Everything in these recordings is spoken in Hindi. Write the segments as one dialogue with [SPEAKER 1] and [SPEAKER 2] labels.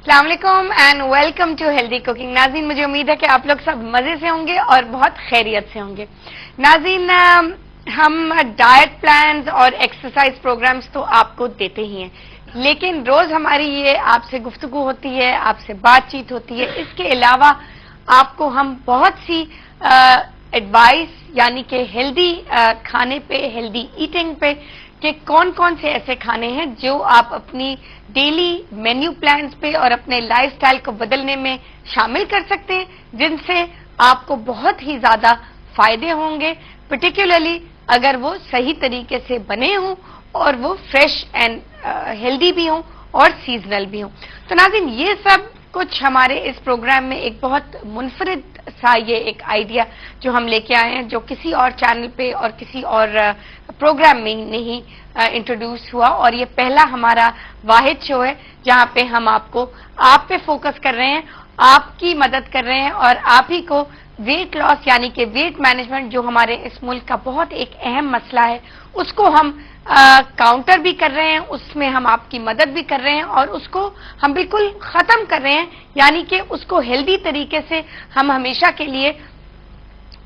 [SPEAKER 1] अस्सलाम वालेकुम and welcome to healthy cooking. नाज़रीन, मुझे उम्मीद है कि आप लोग सब मजे से होंगे और बहुत खैरियत से होंगे। नाज़रीन, हम डाइट प्लान्स और एक्सरसाइज प्रोग्राम्स तो आपको देते ही हैं, लेकिन रोज हमारी ये आपसे गुफ्तगू होती है, आपसे बातचीत होती है। इसके अलावा आपको हम बहुत सी एडवाइस यानी कि हेल्दी खाने पे, हेल्दी ईटिंग पे, कि कौन कौन से ऐसे खाने हैं जो आप अपनी डेली मेन्यू प्लान्स पे और अपने लाइफस्टाइल को बदलने में शामिल कर सकते हैं, जिनसे आपको बहुत ही ज्यादा फायदे होंगे, पर्टिकुलरली अगर वो सही तरीके से बने हों और वो फ्रेश एंड हेल्दी भी हों और सीजनल भी हों। तो नाज़रीन, ये सब कुछ हमारे इस प्रोग्राम में एक बहुत मुनफरिद सा ये एक आइडिया जो हम लेके आए हैं, जो किसी और चैनल पे और किसी और प्रोग्राम में नहीं इंट्रोड्यूस हुआ, और ये पहला हमारा वाहिद शो है जहां पे हम आपको आप पे फोकस कर रहे हैं, आपकी मदद कर रहे हैं और आप ही को वेट लॉस यानी कि वेट मैनेजमेंट जो हमारे इस मुल्क का बहुत एक अहम मसला है, उसको हम काउंटर भी कर रहे हैं, उसमें हम आपकी मदद भी कर रहे हैं और उसको हम बिल्कुल खत्म कर रहे हैं, यानी कि उसको हेल्दी तरीके से हम हमेशा के लिए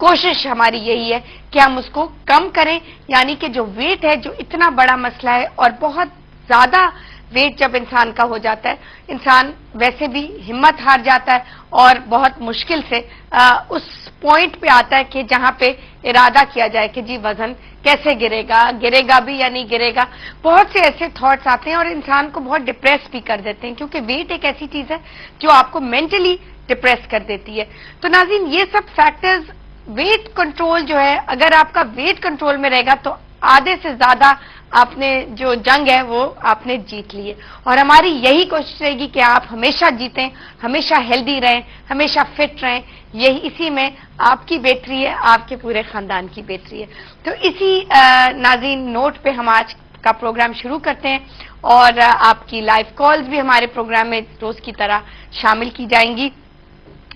[SPEAKER 1] कोशिश हमारी यही है कि हम उसको कम करें। यानी कि जो वेट है, जो इतना बड़ा मसला है और बहुत ज्यादा वेट जब इंसान का हो जाता है, इंसान वैसे भी हिम्मत हार जाता है और बहुत मुश्किल से उस पॉइंट पे आता है कि जहां पे इरादा किया जाए कि जी वजन कैसे गिरेगा, गिरेगा भी या नहीं गिरेगा। बहुत से ऐसे थॉट्स आते हैं और इंसान को बहुत डिप्रेस भी कर देते हैं, क्योंकि वेट एक ऐसी चीज है जो आपको मेंटली डिप्रेस कर देती है। तो नाज़रीन, ये सब फैक्टर्स, वेट कंट्रोल जो है, अगर आपका वेट कंट्रोल में रहेगा तो आधे से ज्यादा आपने जो जंग है वो आपने जीत ली है। और हमारी यही कोशिश रहेगी कि आप हमेशा जीतें, हमेशा हेल्दी रहें, हमेशा फिट रहें। यही इसी में आपकी बेहतरी है, आपके पूरे खानदान की बेहतरी है। तो इसी नाज़रीन नोट पे हम आज का प्रोग्राम शुरू करते हैं और आपकी लाइव कॉल्स भी हमारे प्रोग्राम में रोज की तरह शामिल की जाएंगी,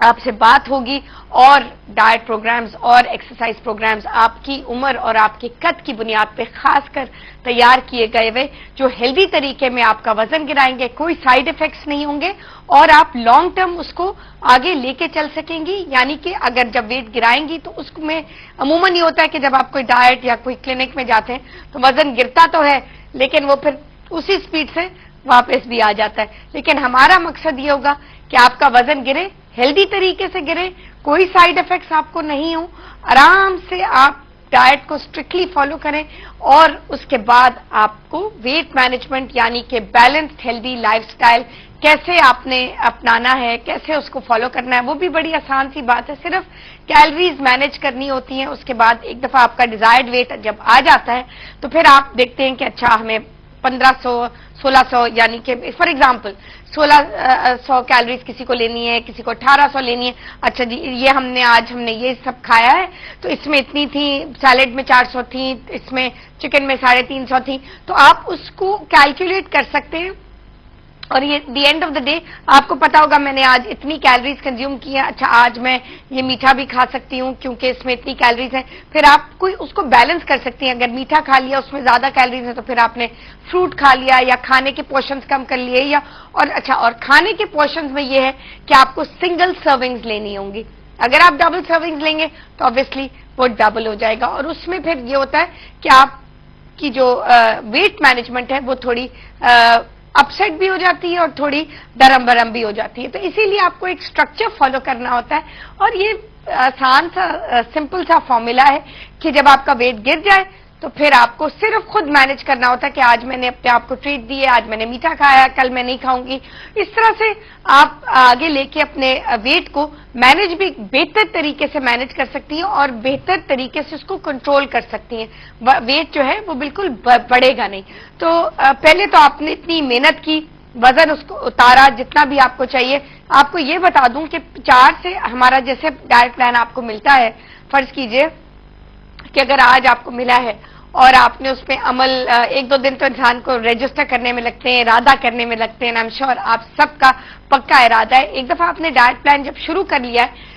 [SPEAKER 1] आपसे बात होगी और डाइट प्रोग्राम्स और एक्सरसाइज प्रोग्राम्स आपकी उम्र और आपके कद की बुनियाद पे खासकर तैयार किए गए हुए, जो हेल्दी तरीके में आपका वजन गिराएंगे, कोई साइड इफेक्ट्स नहीं होंगे और आप लॉन्ग टर्म उसको आगे लेके चल सकेंगी। यानी कि अगर जब वेट गिराएंगी तो उसमें अमूमन ये होता है कि जब आप कोई डाइट या कोई क्लिनिक में जाते हैं तो वजन गिरता तो है, लेकिन वो फिर उसी स्पीड से वापस भी आ जाता है। लेकिन हमारा मकसद ये होगा कि आपका वजन गिरे, हेल्दी तरीके से गिरे, कोई साइड इफेक्ट्स आपको नहीं हो, आराम से आप डाइट को स्ट्रिक्टली फॉलो करें और उसके बाद आपको वेट मैनेजमेंट यानी कि बैलेंस्ड हेल्दी लाइफस्टाइल कैसे आपने अपनाना है, कैसे उसको फॉलो करना है, वो भी बड़ी आसान सी बात है। सिर्फ कैलोरीज मैनेज करनी होती हैं। उसके बाद एक दफा आपका डिजायर्ड वेट जब आ जाता है तो फिर आप देखते हैं कि अच्छा हमें 1500 1600 यानी कि फॉर एग्जांपल 1600 कैलोरीज किसी को लेनी है, किसी को 1800 लेनी है। अच्छा जी, ये हमने ये सब खाया है तो इसमें इतनी थी, सैलेड में 400 थी, इसमें चिकन में 350 थी। तो आप उसको कैलकुलेट कर सकते हैं और ये the end of the day आपको पता होगा मैंने आज इतनी कैलोरीज कंज्यूम की है। अच्छा, आज मैं ये मीठा भी खा सकती हूँ क्योंकि इसमें इतनी कैलोरीज है। फिर आप कोई उसको बैलेंस कर सकती हैं। अगर मीठा खा लिया उसमें ज्यादा कैलोरीज है तो फिर आपने फ्रूट खा लिया या खाने के पोर्शंस कम कर लिए, या और खाने के पोर्शंस में ये है कि आपको सिंगल सर्विंग्स लेनी होंगी। अगर आप डबल सर्विंग्स लेंगे तो ऑब्वियसली वो डबल हो जाएगा और उसमें फिर ये होता है कि आपकी जो वेट मैनेजमेंट है वो थोड़ी अपसेट भी हो जाती है और थोड़ी दरम बरम भी हो जाती है। तो इसीलिए आपको एक स्ट्रक्चर फॉलो करना होता है और ये आसान सा सिंपल सा फॉर्मूला है कि जब आपका वेट गिर जाए तो फिर आपको सिर्फ खुद मैनेज करना होता है कि आज मैंने अपने आप को ट्रीट दी है, आज मैंने मीठा खाया, कल मैं नहीं खाऊंगी। इस तरह से आप आगे लेके अपने वेट को मैनेज भी बेहतर तरीके से मैनेज कर सकती हैं और बेहतर तरीके से उसको कंट्रोल कर सकती हैं। वेट जो है वो बिल्कुल बढ़ेगा नहीं। तो पहले तो आपने इतनी मेहनत की, वजन उसको उतारा जितना भी आपको चाहिए। आपको ये बता दूं कि 4 से हमारा जैसे डाइट प्लान आपको मिलता है, फर्ज कीजिए कि अगर आज आपको मिला है और आपने उसमें अमल 1-2 दिन तो इंसान को रजिस्टर करने में लगते हैं, इरादा करने में लगते हैं। आई एम श्योर आप सबका पक्का इरादा है। एक दफा आपने डाइट प्लान जब शुरू कर लिया है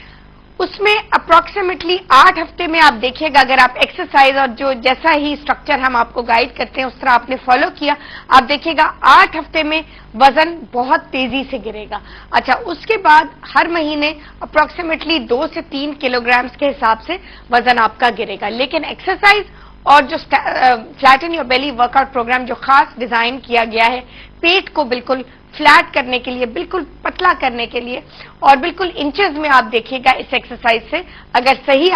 [SPEAKER 1] उसमें अप्रोक्सीमेटली 8 हफ्ते में आप देखिएगा, अगर आप एक्सरसाइज और जो जैसा ही स्ट्रक्चर हम आपको गाइड करते हैं उस तरह आपने फॉलो किया, आप देखिएगा 8 हफ्ते में वजन बहुत तेजी से गिरेगा। अच्छा, उसके बाद हर महीने अप्रोक्सीमेटली 2 से 3 किलोग्राम के हिसाब से वजन आपका गिरेगा। लेकिन एक्सरसाइज और जो flatten your belly workout program जो खास डिजाइन किया गया है पेट को बिल्कुल फ्लैट करने के लिए, बिल्कुल पतला करने के लिए, और बिल्कुल इंचेस में आप देखिएगा इस एक्सरसाइज से, अगर सही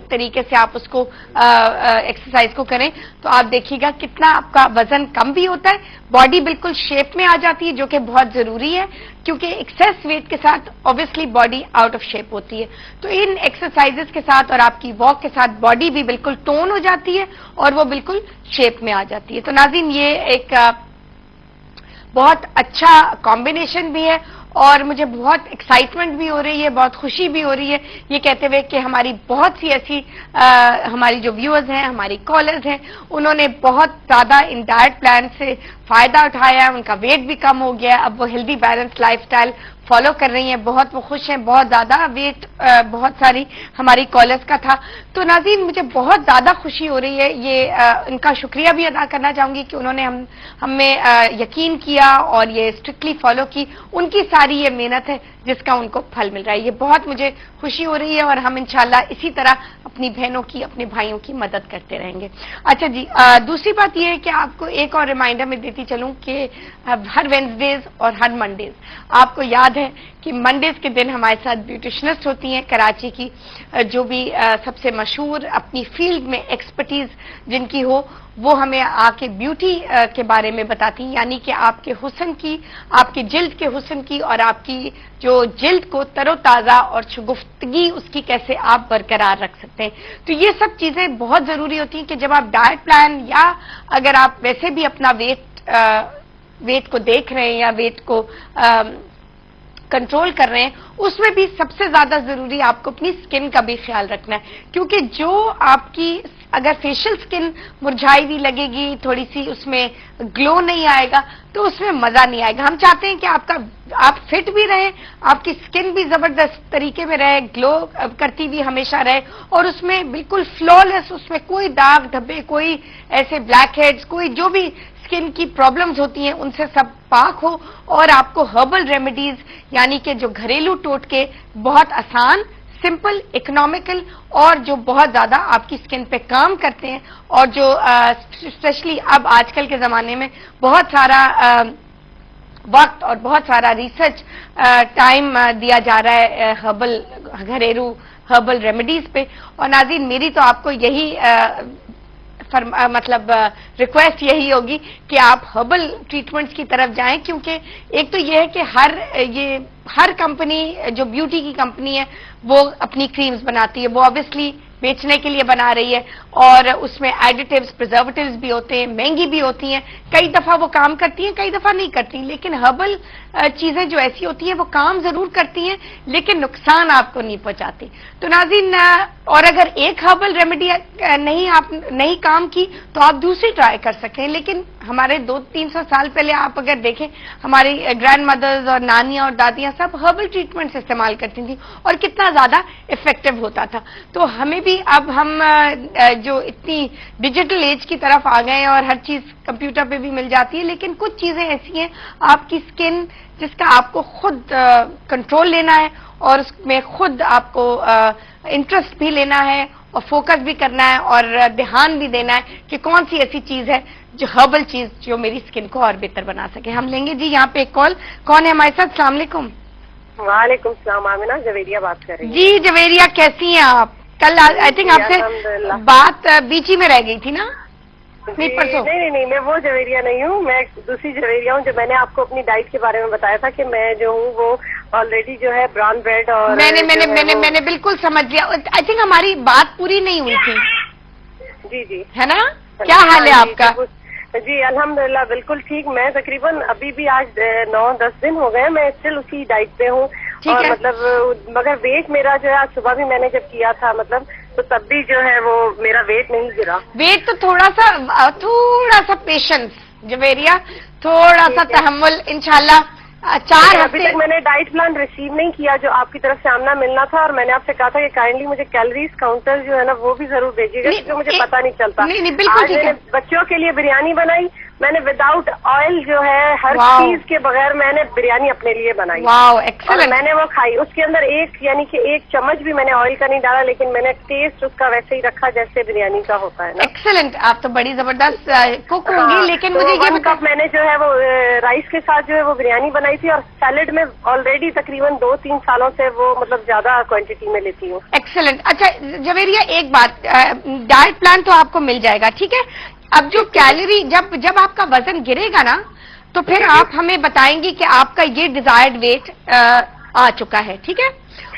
[SPEAKER 1] तरीके से आप उसको एक्सरसाइज को करें तो आप देखिएगा कितना आपका वजन कम भी होता है, बॉडी बिल्कुल शेप में आ जाती है, जो कि बहुत जरूरी है क्योंकि एक्सेस वेट के साथ obviously body out of shape होती है। तो इन एक्सरसाइजेस के साथ और आपकी वॉक के साथ बॉडी भी बिल्कुल टोन हो जाती है और वो बिल्कुल शेप में आ जाती है। तो नाज़रीन, ये एक बहुत अच्छा कॉम्बिनेशन भी है और मुझे बहुत एक्साइटमेंट भी हो रही है, बहुत खुशी भी हो रही है ये कहते हुए कि हमारी बहुत सी ऐसी हमारी जो व्यूअर्स हैं, हमारी कॉलर्स हैं, उन्होंने बहुत ज्यादा इन डाइट प्लान से फायदा उठाया है, उनका वेट भी कम हो गया, अब वो हेल्दी बैलेंस लाइफस्टाइल फॉलो कर रही हैं, बहुत वो खुश हैं, बहुत ज्यादा वेट बहुत सारी हमारी कॉलर्स का था। तो नाज़रीन, मुझे बहुत ज्यादा खुशी हो रही है, ये इनका शुक्रिया भी अदा करना चाहूंगी कि उन्होंने हमें यकीन किया और ये स्ट्रिक्टली फॉलो की, उनकी सारी ये मेहनत है जिसका उनको फल मिल रहा है। ये बहुत मुझे खुशी हो रही है और हम इंशाल्लाह इसी तरह अपनी बहनों की, अपने भाइयों की मदद करते रहेंगे। अच्छा जी, दूसरी बात यह है कि आपको एक और रिमाइंडर में देती चलूं कि हर वेंसडेज और हर मंडेज, आपको याद है कि मंडेज के दिन हमारे साथ ब्यूटिशनिस्ट होती हैं कराची की, जो भी सबसे मशहूर अपनी फील्ड में एक्सपर्टीज जिनकी हो, वो हमें आके ब्यूटी के बारे में बताती हैं, यानी कि आपके हुस्न की, आपके जिल्द के हुस्न की और आपकी जो जिल्द को तरोताजा और शगुफ्तगी उसकी कैसे आप बरकरार रख सकते हैं। तो ये सब चीजें बहुत जरूरी होती हैं कि जब आप डाइट प्लान या अगर आप वैसे भी अपना वेट को देख रहे हैं या वेट को कंट्रोल कर रहे हैं, उसमें भी सबसे ज्यादा जरूरी आपको अपनी स्किन का भी ख्याल रखना है, क्योंकि जो आपकी अगर फेशियल स्किन मुरझाई भी लगेगी, थोड़ी सी उसमें ग्लो नहीं आएगा तो उसमें मजा नहीं आएगा। हम चाहते हैं कि आप फिट भी रहें, आपकी स्किन भी जबरदस्त तरीके में रहे, ग्लो करती भी हमेशा रहे और उसमें बिल्कुल फ्लॉलेस, उसमें कोई दाग धब्बे, कोई ऐसे ब्लैक हेड्स, कोई जो भी स्किन की प्रॉब्लम्स होती हैं उनसे सब पाक हो और आपको हर्बल रेमेडीज यानी कि जो घरेलू टोटके बहुत आसान, सिंपल, इकोनॉमिकल और जो बहुत ज्यादा आपकी स्किन पे काम करते हैं और जो स्पेशली अब आजकल के जमाने में बहुत सारा वक्त और बहुत सारा रिसर्च टाइम दिया जा रहा है हर्बल, घरेलू हर्बल रेमेडीज पे। और नाज़रीन, मेरी तो आपको यही मतलब रिक्वेस्ट यही होगी कि आप हर्बल ट्रीटमेंट्स की तरफ जाएं, क्योंकि एक तो यह है कि हर कंपनी जो ब्यूटी की कंपनी है वो अपनी क्रीम्स बनाती है, वो ऑब्वियसली बेचने के लिए बना रही है और उसमें एडिटिव्स, प्रिजर्वेटिव्स भी होते हैं, महंगी भी होती हैं, कई दफा वो काम करती हैं, कई दफा नहीं करती। लेकिन हर्बल चीजें जो ऐसी होती हैं वो काम जरूर करती हैं लेकिन नुकसान आपको नहीं पहुंचाती। तो नाज़रीन, और अगर एक हर्बल रेमेडी नहीं काम की तो आप दूसरी ट्राई कर सकते हैं। लेकिन हमारे 200-300 साल पहले आप अगर देखें, हमारी ग्रैंड मदर्स और नानियां और दादियां सब हर्बल ट्रीटमेंट्स इस्तेमाल करती थी और कितना ज्यादा इफेक्टिव होता था। तो हमें भी अब हम जो इतनी डिजिटल एज की तरफ आ गए हैं और हर चीज कंप्यूटर पे भी मिल जाती है, लेकिन कुछ चीजें ऐसी हैं आपकी स्किन जिसका आपको खुद कंट्रोल लेना है और उसमें खुद आपको इंटरेस्ट भी लेना है और फोकस भी करना है और ध्यान भी देना है कि कौन सी ऐसी चीज है जो हर्बल चीज जो मेरी स्किन को और बेहतर बना सके। हम लेंगे जी यहाँ पे एक कॉल। कौन है हमारे साथ? अस्सलाम वालेकुम।
[SPEAKER 2] वालेकुम सलाम, आमिना जवेरिया बात कर रही हूँ।
[SPEAKER 1] जी जवेरिया, कैसी हैं आप? कल आई थिंक आपसे बात बीच ही में रह गई थी ना?
[SPEAKER 2] नहीं, मैं वो जवेरिया नहीं हूँ, मैं दूसरी जवेरिया हूँ। जो मैंने आपको अपनी डाइट के बारे में बताया था कि मैं जो हूँ वो ऑलरेडी जो है ब्राउन ब्रेड और
[SPEAKER 1] मैंने बिल्कुल समझ लिया। आई थिंक हमारी बात पूरी नहीं हुई थी।
[SPEAKER 2] जी
[SPEAKER 1] है ना? क्या हाल है आपका?
[SPEAKER 2] जी अल्हम्दुलिल्लाह बिल्कुल ठीक। मैं तकरीबन अभी भी आज 9-10 दिन हो गए, मैं स्टिल उसी डाइट पे हूँ और मतलब मगर वेट मेरा जो है आज सुबह भी मैंने जब किया था मतलब तो तब भी जो है वो मेरा वेट नहीं गिरा।
[SPEAKER 1] वेट तो थोड़ा सा पेशेंस जवेरिया, थोड़ा सा तहम्मुल, इंशाल्लाह 4
[SPEAKER 2] अभी तक मैंने डाइट प्लान रिसीव नहीं किया जो आपकी तरफ से आमना मिलना था, और मैंने आपसे कहा था कि काइंडली मुझे कैलोरीज काउंटर जो है ना वो भी जरूर भेजिएगा, क्योंकि मुझे पता नहीं चलता।
[SPEAKER 1] नहीं, बिल्कुल
[SPEAKER 2] आज मैंने बच्चों के लिए बिरयानी बनाई, मैंने विदाउट ऑयल जो है हर चीज के बगैर मैंने बिरयानी अपने लिए बनाई।
[SPEAKER 1] Wow, excellent.
[SPEAKER 2] मैंने वो खाई, उसके अंदर यानी कि 1 चम्मच भी मैंने ऑयल का नहीं डाला, लेकिन मैंने टेस्ट उसका वैसे ही रखा जैसे बिरयानी का होता है ना।
[SPEAKER 1] एक्सीलेंट, आप तो बड़ी जबरदस्त कुक होंगी। लेकिन मुझे ये
[SPEAKER 2] 1 कप मैंने जो है वो राइस के साथ जो है वो बिरयानी बनाई थी, और सैलेड में ऑलरेडी तकरीबन 2-3 सालों से वो मतलब ज्यादा क्वांटिटी में लेती हूँ।
[SPEAKER 1] एक्सीलेंट। अच्छा जवेरिया, एक बात, डाइट प्लान तो आपको मिल जाएगा, ठीक है। अब जो कैलोरी, जब आपका वजन गिरेगा ना, तो फिर आप हमें बताएंगी कि आपका ये डिजायर्ड वेट आ चुका है, ठीक है।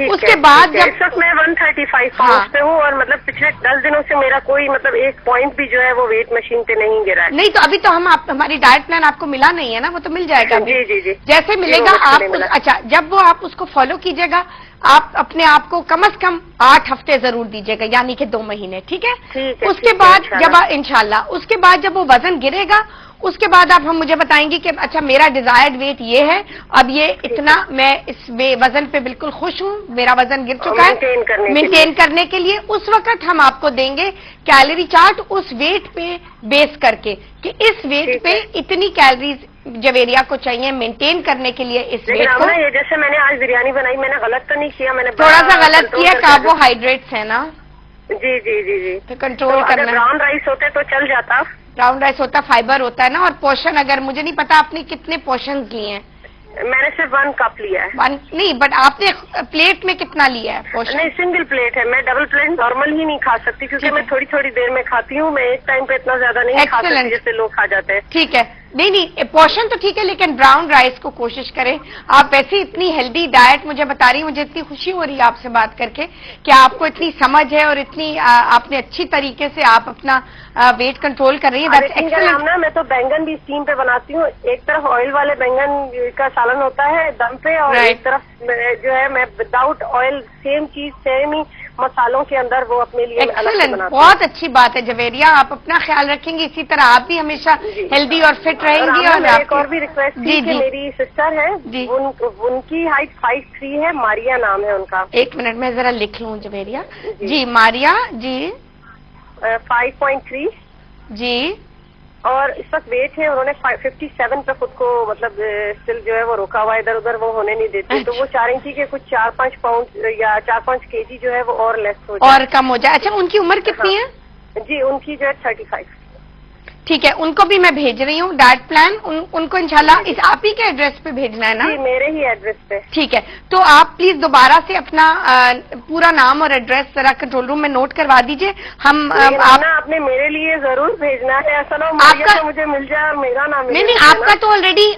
[SPEAKER 1] उसके बाद जब
[SPEAKER 2] इस वक्त मैं 135 पाउंड पे हूँ, और मतलब पिछले 10 दिनों से मेरा कोई मतलब 1 पॉइंट भी जो है वो वेट मशीन पे नहीं गिरा है।
[SPEAKER 1] नहीं, तो अभी तो हमारी डाइट प्लान आपको मिला नहीं है ना, वो तो मिल जाएगा।
[SPEAKER 2] जी जी जी,
[SPEAKER 1] जैसे मिलेगा आप अच्छा, जब वो आप उसको फॉलो कीजिएगा, आप अपने आप को कम से कम 8 हफ्ते जरूर दीजिएगा, यानी कि 2 महीने, ठीक है। उसके बाद जब इंशाल्लाह उसके बाद जब वो वजन गिरेगा, उसके बाद आप मुझे बताएंगी कि अच्छा मेरा डिजायर्ड वेट ये है, अब ये इतना, मैं इस वजन पे बिल्कुल खुश हूँ, मेरा वजन गिर चुका है, मेंटेन करने के लिए उस वक्त हम आपको देंगे कैलोरी चार्ट उस वेट पे बेस करके, कि इस वेट पे इतनी कैलोरीज जवेरिया को चाहिए मेंटेन करने के लिए इस वेट को।
[SPEAKER 2] ये जैसे मैंने आज बिरयानी बनाई, मैंने गलत तो नहीं किया, मैंने
[SPEAKER 1] थोड़ा सा गलत किया, कार्बोहाइड्रेट्स है ना।
[SPEAKER 2] जी जी जी जी,
[SPEAKER 1] तो कंट्रोल करना।
[SPEAKER 2] ब्राउन राइस होते तो चल जाता।
[SPEAKER 1] ब्राउन राइस होता, फाइबर होता है ना, और पोर्शन, अगर मुझे नहीं पता आपने कितने पोर्शन लिए हैं।
[SPEAKER 2] मैंने सिर्फ 1 कप लिया है।
[SPEAKER 1] 1 नहीं, बट आपने प्लेट में कितना लिया है पोर्शन?
[SPEAKER 2] नहीं, सिंगल प्लेट है, मैं डबल प्लेट नॉर्मल ही नहीं खा सकती, क्योंकि मैं थोड़ी थोड़ी देर में खाती हूँ, मैं एक टाइम पे इतना ज्यादा नहीं खा सकती जैसे लोग खा जाते हैं।
[SPEAKER 1] ठीक है, नहीं पोर्शन तो ठीक है, लेकिन ब्राउन राइस को कोशिश करें। आप वैसे इतनी हेल्दी डाइट मुझे बता रही, मुझे इतनी खुशी हो रही है आपसे बात करके कि आपको इतनी समझ है और इतनी आपने अच्छी तरीके से आप अपना वेट कंट्रोल कर रही है।
[SPEAKER 2] ना, मैं तो बैंगन भी स्टीम पे बनाती हूँ, एक तरफ ऑयल वाले बैंगन का सालन होता है दम पे, और एक तरफ जो है मैं विदाउट ऑयल सेम चीज सेम ही मसालों के अंदर वो अपने लिए अलग से बनाती हूँ।
[SPEAKER 1] बहुत अच्छी बात है जवेरिया, आप अपना ख्याल रखेंगी, इसी तरह आप भी हमेशा हेल्दी और फिट रहेंगी। और
[SPEAKER 2] एक और भी रिक्वेस्ट थी कि मेरी सिस्टर है, उनकी हाइट 5'3" है, मारिया नाम है उनका।
[SPEAKER 1] 1 मिनट में जरा लिख लूँ जवेरिया जी। मारिया जी
[SPEAKER 2] 5.3
[SPEAKER 1] जी,
[SPEAKER 2] और इस वक्त वेट है, उन्होंने 57 पे खुद को मतलब स्टिल जो है वो रोका हुआ, इधर उधर वो होने नहीं देती। तो वो चाह रही थी कि कुछ 4-5 पाउंड या 4-5 केजी जो है वो और लेस हो जाए,
[SPEAKER 1] और कम हो जाए। अच्छा, उनकी उम्र कितनी है?
[SPEAKER 2] जी, उनकी जो है 35।
[SPEAKER 1] ठीक है, उनको भी मैं भेज रही हूँ डाइट प्लान, उनको इंशाल्लाह इस आप ही के एड्रेस पे भेजना है ना?
[SPEAKER 2] जी, मेरे ही एड्रेस पे।
[SPEAKER 1] ठीक है, तो आप प्लीज दोबारा से अपना पूरा नाम और एड्रेस जरा कंट्रोल रूम में नोट करवा दीजिए। हम
[SPEAKER 2] आपने मेरे लिए जरूर भेजना है, ऐसा ना आपका मुझे मिल जाए और मेरा नाम
[SPEAKER 1] नहीं, आपका तो ऑलरेडी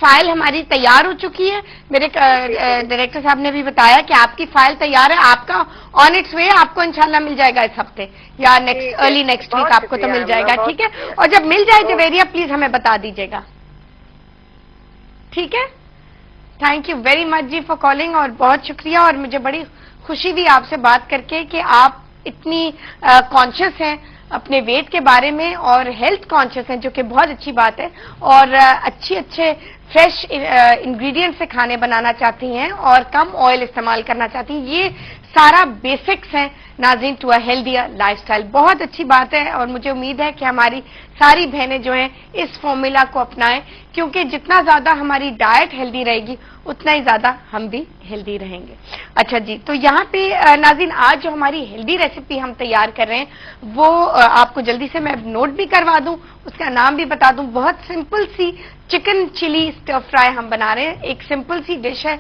[SPEAKER 1] फाइल हमारी तैयार हो चुकी है। मेरे डायरेक्टर साहब ने भी बताया कि आपकी फाइल तैयार है, आपका ऑन इट्स वे, आपको इंशाल्लाह मिल जाएगा इस हफ्ते या अर्ली नेक्स्ट वीक आपको तो मिल जाएगा। ठीक है, और जब मिल जाए जवेरिया प्लीज हमें बता दीजिएगा, ठीक है। Thank you very much ji for calling, और बहुत शुक्रिया, और मुझे बड़ी खुशी हुई आपसे बात करके कि आप इतनी कॉन्शियस हैं अपने वेट के बारे में और हेल्थ कॉन्शियस हैं, जो कि बहुत अच्छी बात है, और अच्छे फ्रेश इंग्रेडिएंट से खाने बनाना चाहती हैं और कम ऑयल इस्तेमाल करना चाहती हैं। ये सारा बेसिक्स हैं नाज़रीन टू अ हेल्दियर लाइफस्टाइल। बहुत अच्छी बात है, और मुझे उम्मीद है कि हमारी सारी बहनें जो हैं इस फॉर्मूला को अपनाएं, क्योंकि जितना ज्यादा हमारी डाइट हेल्दी रहेगी उतना ही ज्यादा हम भी हेल्दी रहेंगे। अच्छा जी, तो यहाँ पे नाज़रीन आज जो हमारी हेल्दी रेसिपी हम तैयार कर रहे हैं वो आपको जल्दी से मैं नोट भी करवा दूं, उसका नाम भी बता दूं। बहुत सिंपल सी चिकन चिली स्टर फ्राई हम बना रहे हैं। एक सिंपल सी डिश है,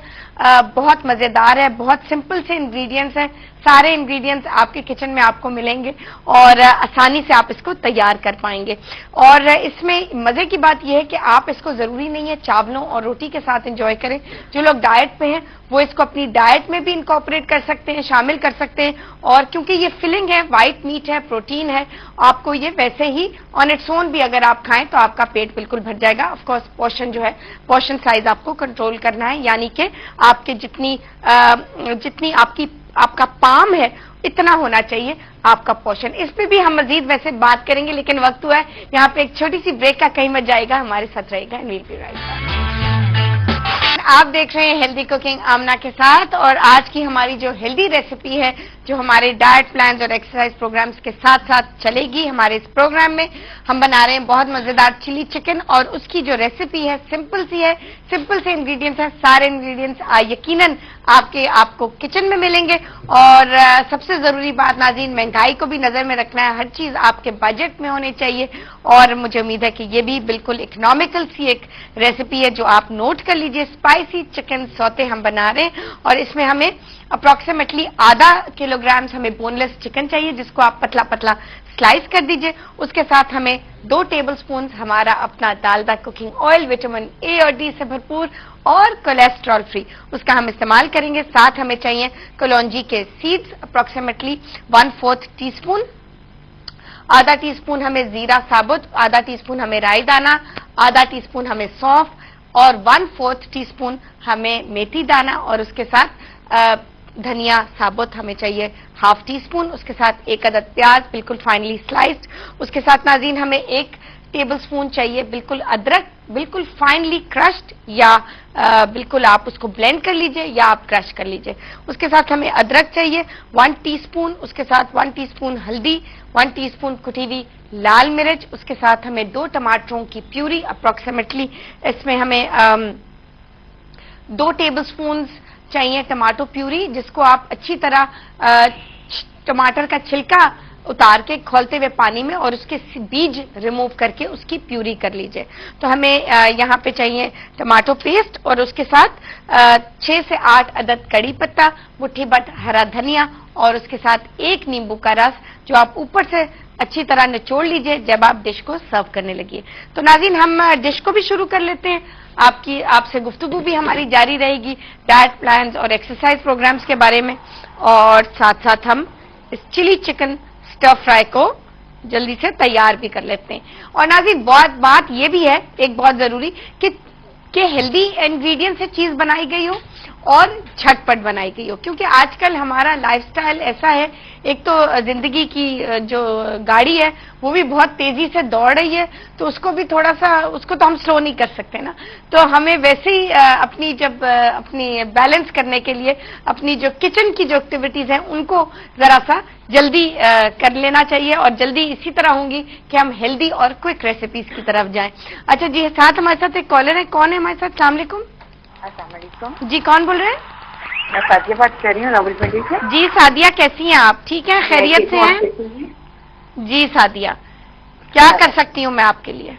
[SPEAKER 1] बहुत मजेदार है, बहुत सिंपल से इंग्रेडिएंट्स हैं, सारे इंग्रेडिएंट्स आपके किचन में आपको मिलेंगे और आसानी से आप इसको तैयार कर पाएंगे। और इसमें मजे की बात यह है कि आप इसको जरूरी नहीं है चावलों और रोटी के साथ एंजॉय करें। जो लोग डाइट पे हैं वो इसको अपनी डाइट में भी इनकॉर्पोरेट कर सकते हैं, शामिल कर सकते हैं, और क्योंकि ये फिलिंग है, व्हाइट मीट है, प्रोटीन है, आपको ये वैसे ही ऑन इट्स ओन भी अगर आप खाएं तो आपका पेट बिल्कुल भर जाएगा। ऑफ कोर्स पोर्शन जो है, पोर्शन साइज आपको कंट्रोल करना है, यानी कि आपके जितनी आपका पाम है इतना होना चाहिए आपका पोर्शन। इस पे भी हम मजीद वैसे बात करेंगे, लेकिन वक्त हुआ है यहाँ पे एक छोटी सी ब्रेक का, कहीं मत जाएगा, हमारे साथ रहेगा। We'll be right back. आप देख रहे हैं हेल्दी कुकिंग आमना के साथ, और आज की हमारी जो हेल्दी रेसिपी है, जो हमारे डाइट प्लान्स और एक्सरसाइज प्रोग्राम्स के साथ साथ चलेगी हमारे इस प्रोग्राम में, हम बना रहे हैं बहुत मजेदार चिली चिकन। और उसकी जो रेसिपी है सिंपल सी है, सिंपल से इंग्रेडिएंट्स है, सारे इंग्रेडिएंट्स यकीनन आपको किचन में मिलेंगे। और सबसे जरूरी बात नाज़रीन, महंगाई को भी नजर में रखना है, हर चीज आपके बजट में होनी चाहिए। और मुझे उम्मीद है कि ये भी बिल्कुल इकोनॉमिकल सी एक रेसिपी है जो आप नोट कर लीजिए। स्पाइसी चिकन सौते हम बना रहे हैं, और इसमें हमें अप्रोक्सीमेटली आधा किलोग्राम हमें बोनलेस चिकन चाहिए, जिसको आप पतला पतला स्लाइस कर दीजिए। उसके साथ हमें 2 टेबलस्पून हमारा अपना Dalda cooking oil, vitamin A और डी से भरपूर और कोलेस्ट्रॉल फ्री, उसका हम इस्तेमाल करेंगे। साथ हमें चाहिए कलौंजी के सीड्स अप्रोक्सीमेटली 1/4 टीस्पून, आधा टीस्पून हमें जीरा साबुत, आधा टीस्पून हमें राई दाना, आधा टीस्पून हमें सौंफ, और 1/4 टीस्पून हमें मेथी दाना, और उसके साथ धनिया साबुत हमें चाहिए 1/2 टीस्पून। उसके साथ 1 अदद प्याज बिल्कुल फाइनली स्लाइस्ड। उसके साथ नाज़रीन हमें 1 टेबलस्पून चाहिए बिल्कुल अदरक, बिल्कुल फाइनली क्रश्ड, या बिल्कुल आप उसको ब्लेंड कर लीजिए या आप क्रश कर लीजिए। उसके साथ हमें अदरक चाहिए 1 टीस्पून, उसके साथ 1 टीस्पून हल्दी, 1 टीस्पून कुटी हुई लाल मिर्च, उसके साथ हमें 2 टमाटरों की प्यूरी अप्रोक्सीमेटली, इसमें हमें 2 टेबलस्पून चाहिए टमाटो प्यूरी, जिसको आप अच्छी तरह टमाटर का छिलका उतार के खोलते हुए पानी में और उसके बीज रिमूव करके उसकी प्यूरी कर लीजिए। तो हमें यहाँ पे चाहिए टमाटो पेस्ट, और उसके साथ 6 से 8 अदद कड़ी पत्ता, मुट्ठी भर हरा धनिया, और उसके साथ 1 नींबू का रस, जो आप ऊपर से अच्छी तरह निचोड़ लीजिए जब आप डिश को सर्व करने लगिए। तो नाज़रीन हम डिश को भी शुरू कर लेते हैं। आपसे गुफ्तगू भी हमारी जारी रहेगी डाइट प्लान्स और एक्सरसाइज प्रोग्राम्स के बारे में, और साथ साथ हम इस चिली चिकन स्टर फ्राई को जल्दी से तैयार भी कर लेते हैं। और नाज़रीन बात ये भी है एक बहुत जरूरी कि हेल्दी इंग्रेडिएंट से चीज बनाई गई हो और झटपट बनाई गई हो, क्योंकि आजकल हमारा लाइफस्टाइल ऐसा है, एक तो जिंदगी की जो गाड़ी है वो भी बहुत तेजी से दौड़ रही है, तो उसको भी थोड़ा सा, उसको तो हम स्लो नहीं कर सकते ना। तो हमें वैसे ही अपनी बैलेंस करने के लिए अपनी जो किचन की जो एक्टिविटीज हैं उनको जरा सा जल्दी कर लेना चाहिए, और जल्दी इसी तरह होंगी कि हम हेल्दी और क्विक रेसिपीज की तरफ जाएं। अच्छा जी, साथ हमारे साथ एक कॉलर है, कौन है हमारे साथ? अस्सलाम वालेकुम।
[SPEAKER 3] अस्सलाम
[SPEAKER 1] जी, कौन बोल रहे हैं?
[SPEAKER 3] मैं सादिया बात कर रही हूँ रावलपिंडी से।
[SPEAKER 1] जी सादिया, कैसी हैं आप? ठीक हैं, खैरियत से हैं? जी सादिया, क्या कर सकती हूँ मैं आपके लिए?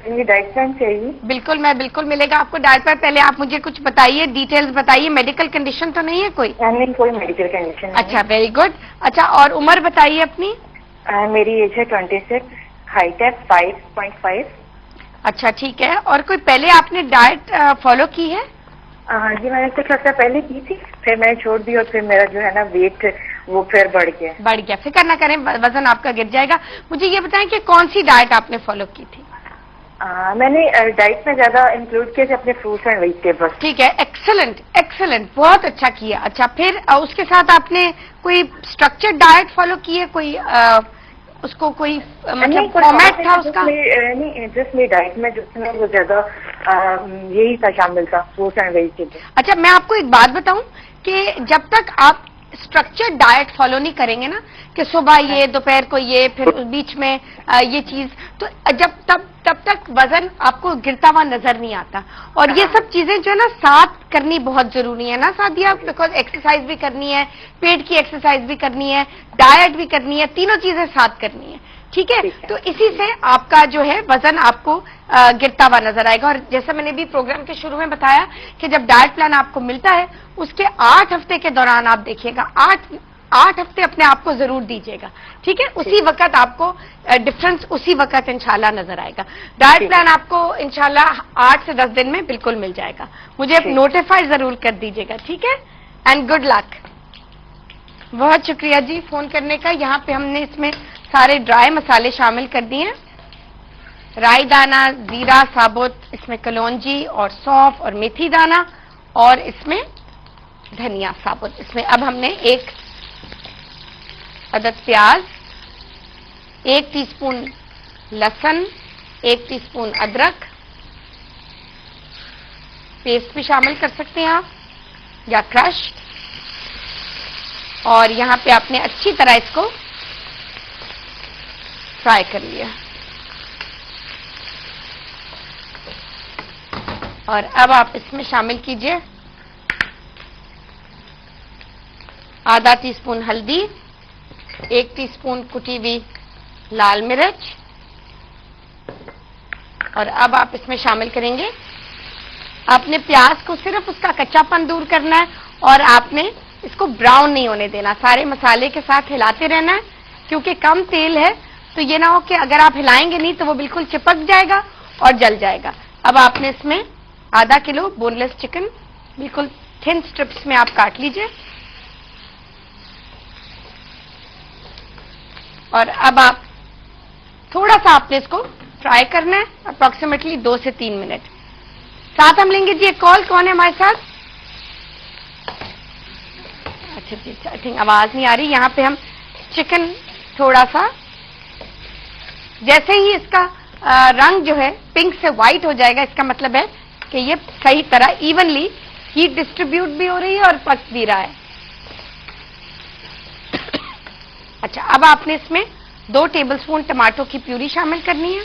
[SPEAKER 3] मुझे डाइट प्लान चाहिए।
[SPEAKER 1] बिल्कुल मिलेगा आपको डाइट प्लान। पहले आप मुझे कुछ बताइए, डिटेल्स बताइए। मेडिकल कंडीशन तो नहीं है कोई?
[SPEAKER 3] नहीं, कोई मेडिकल कंडीशन नहीं।
[SPEAKER 1] अच्छा, वेरी गुड। अच्छा, और उम्र बताइए अपनी।
[SPEAKER 3] मेरी एज है 26, हाइट है 5.5।
[SPEAKER 1] अच्छा ठीक है, और कोई पहले आपने डाइट फॉलो की है?
[SPEAKER 3] जी, मैंने कुछ हफ्ता पहले की थी, फिर मैंने छोड़ दी, और फिर मेरा जो है ना वेट वो फिर बढ़ गया।
[SPEAKER 1] फिक्र ना करें, वजन आपका गिर जाएगा। मुझे ये बताएं कि कौन सी डाइट आपने फॉलो की थी?
[SPEAKER 3] मैंने डाइट में ज्यादा इंक्लूड किए थे अपने फ्रूट्स एंड वेजिटेबल्स।
[SPEAKER 1] ठीक है, एक्सेलेंट, बहुत अच्छा किया। अच्छा, फिर उसके साथ आपने कोई स्ट्रक्चर्ड डाइट फॉलो की है? कोई उसको कोई मतलब फॉर्मेट था उसका?
[SPEAKER 3] नहीं, जस्ट मेरी डाइट में जिसमें वो ज्यादा यही था शामिल था, फ्रूट्स एंड वेजिटेबल्स।
[SPEAKER 1] अच्छा, मैं आपको एक बात बताऊं कि जब तक आप स्ट्रक्चर्ड डाइट फॉलो नहीं करेंगे ना, कि सुबह ये, दोपहर को ये, फिर बीच में ये चीज, तो तब तक वजन आपको गिरता हुआ नजर नहीं आता। और ये सब चीजें जो है ना साथ करनी बहुत जरूरी है ना सादिया, बिकॉज एक्सरसाइज भी करनी है, पेट की एक्सरसाइज भी करनी है, डाइट भी करनी है, तीनों चीजें साथ करनी है। ठीक है, तो इसी से आपका जो है वजन आपको गिरता हुआ नजर आएगा। और जैसा मैंने भी प्रोग्राम के शुरू में बताया कि जब डाइट प्लान आपको मिलता है उसके 8 हफ्ते के दौरान आप देखिएगा, 8 हफ्ते अपने आप को जरूर दीजिएगा। ठीक है, उसी वक्त आपको डिफरेंस उसी वक्त इंशाल्लाह नजर आएगा। डाइट प्लान आपको इंशाल्लाह 8 से 10 दिन में बिल्कुल मिल जाएगा। मुझे नोटिफाई जरूर कर दीजिएगा, ठीक है? And good luck. बहुत शुक्रिया जी फोन करने का। यहाँ पे हमने इसमें सारे ड्राई मसाले शामिल कर दिए हैं, राई दाना, जीरा साबुत, इसमें कलौंजी और सौंफ और मेथी दाना, और इसमें धनिया साबुत। इसमें अब हमने 1 अदद प्याज, 1 टीस्पून लहसुन, 1 टीस्पून अदरक, पेस्ट भी शामिल कर सकते हैं आप या क्रश। और यहां पे आपने अच्छी तरह इसको फ्राई कर लिया। और अब आप इसमें शामिल कीजिए आधा टीस्पून हल्दी, 1 टीस्पून कुटी हुई लाल मिर्च, और अब आप इसमें शामिल करेंगे, आपने प्याज को सिर्फ उसका कच्चापन दूर करना है और आपने इसको ब्राउन नहीं होने देना। सारे मसाले के साथ हिलाते रहना है क्योंकि कम तेल है, तो ये ना हो कि अगर आप हिलाएंगे नहीं तो वो बिल्कुल चिपक जाएगा और जल जाएगा। अब आपने इसमें आधा किलो बोनलेस चिकन बिल्कुल थिन स्ट्रिप्स में आप काट लीजिए। और अब आप थोड़ा सा आपने इसको फ्राई करना है, अप्रोक्सीमेटली 2 से 3 मिनट। साथ हम लेंगे जी एक कॉल। कौन है हमारे साथ? अच्छा जी, आई थिंक आवाज नहीं आ रही। यहाँ पे हम चिकन थोड़ा सा, जैसे ही इसका रंग जो है पिंक से व्हाइट हो जाएगा, इसका मतलब है कि ये सही तरह इवनली हीट डिस्ट्रीब्यूट भी हो रही है और पक भी रहा है। अच्छा, अब आपने इसमें 2 टेबलस्पून टमाटो की प्यूरी शामिल करनी है,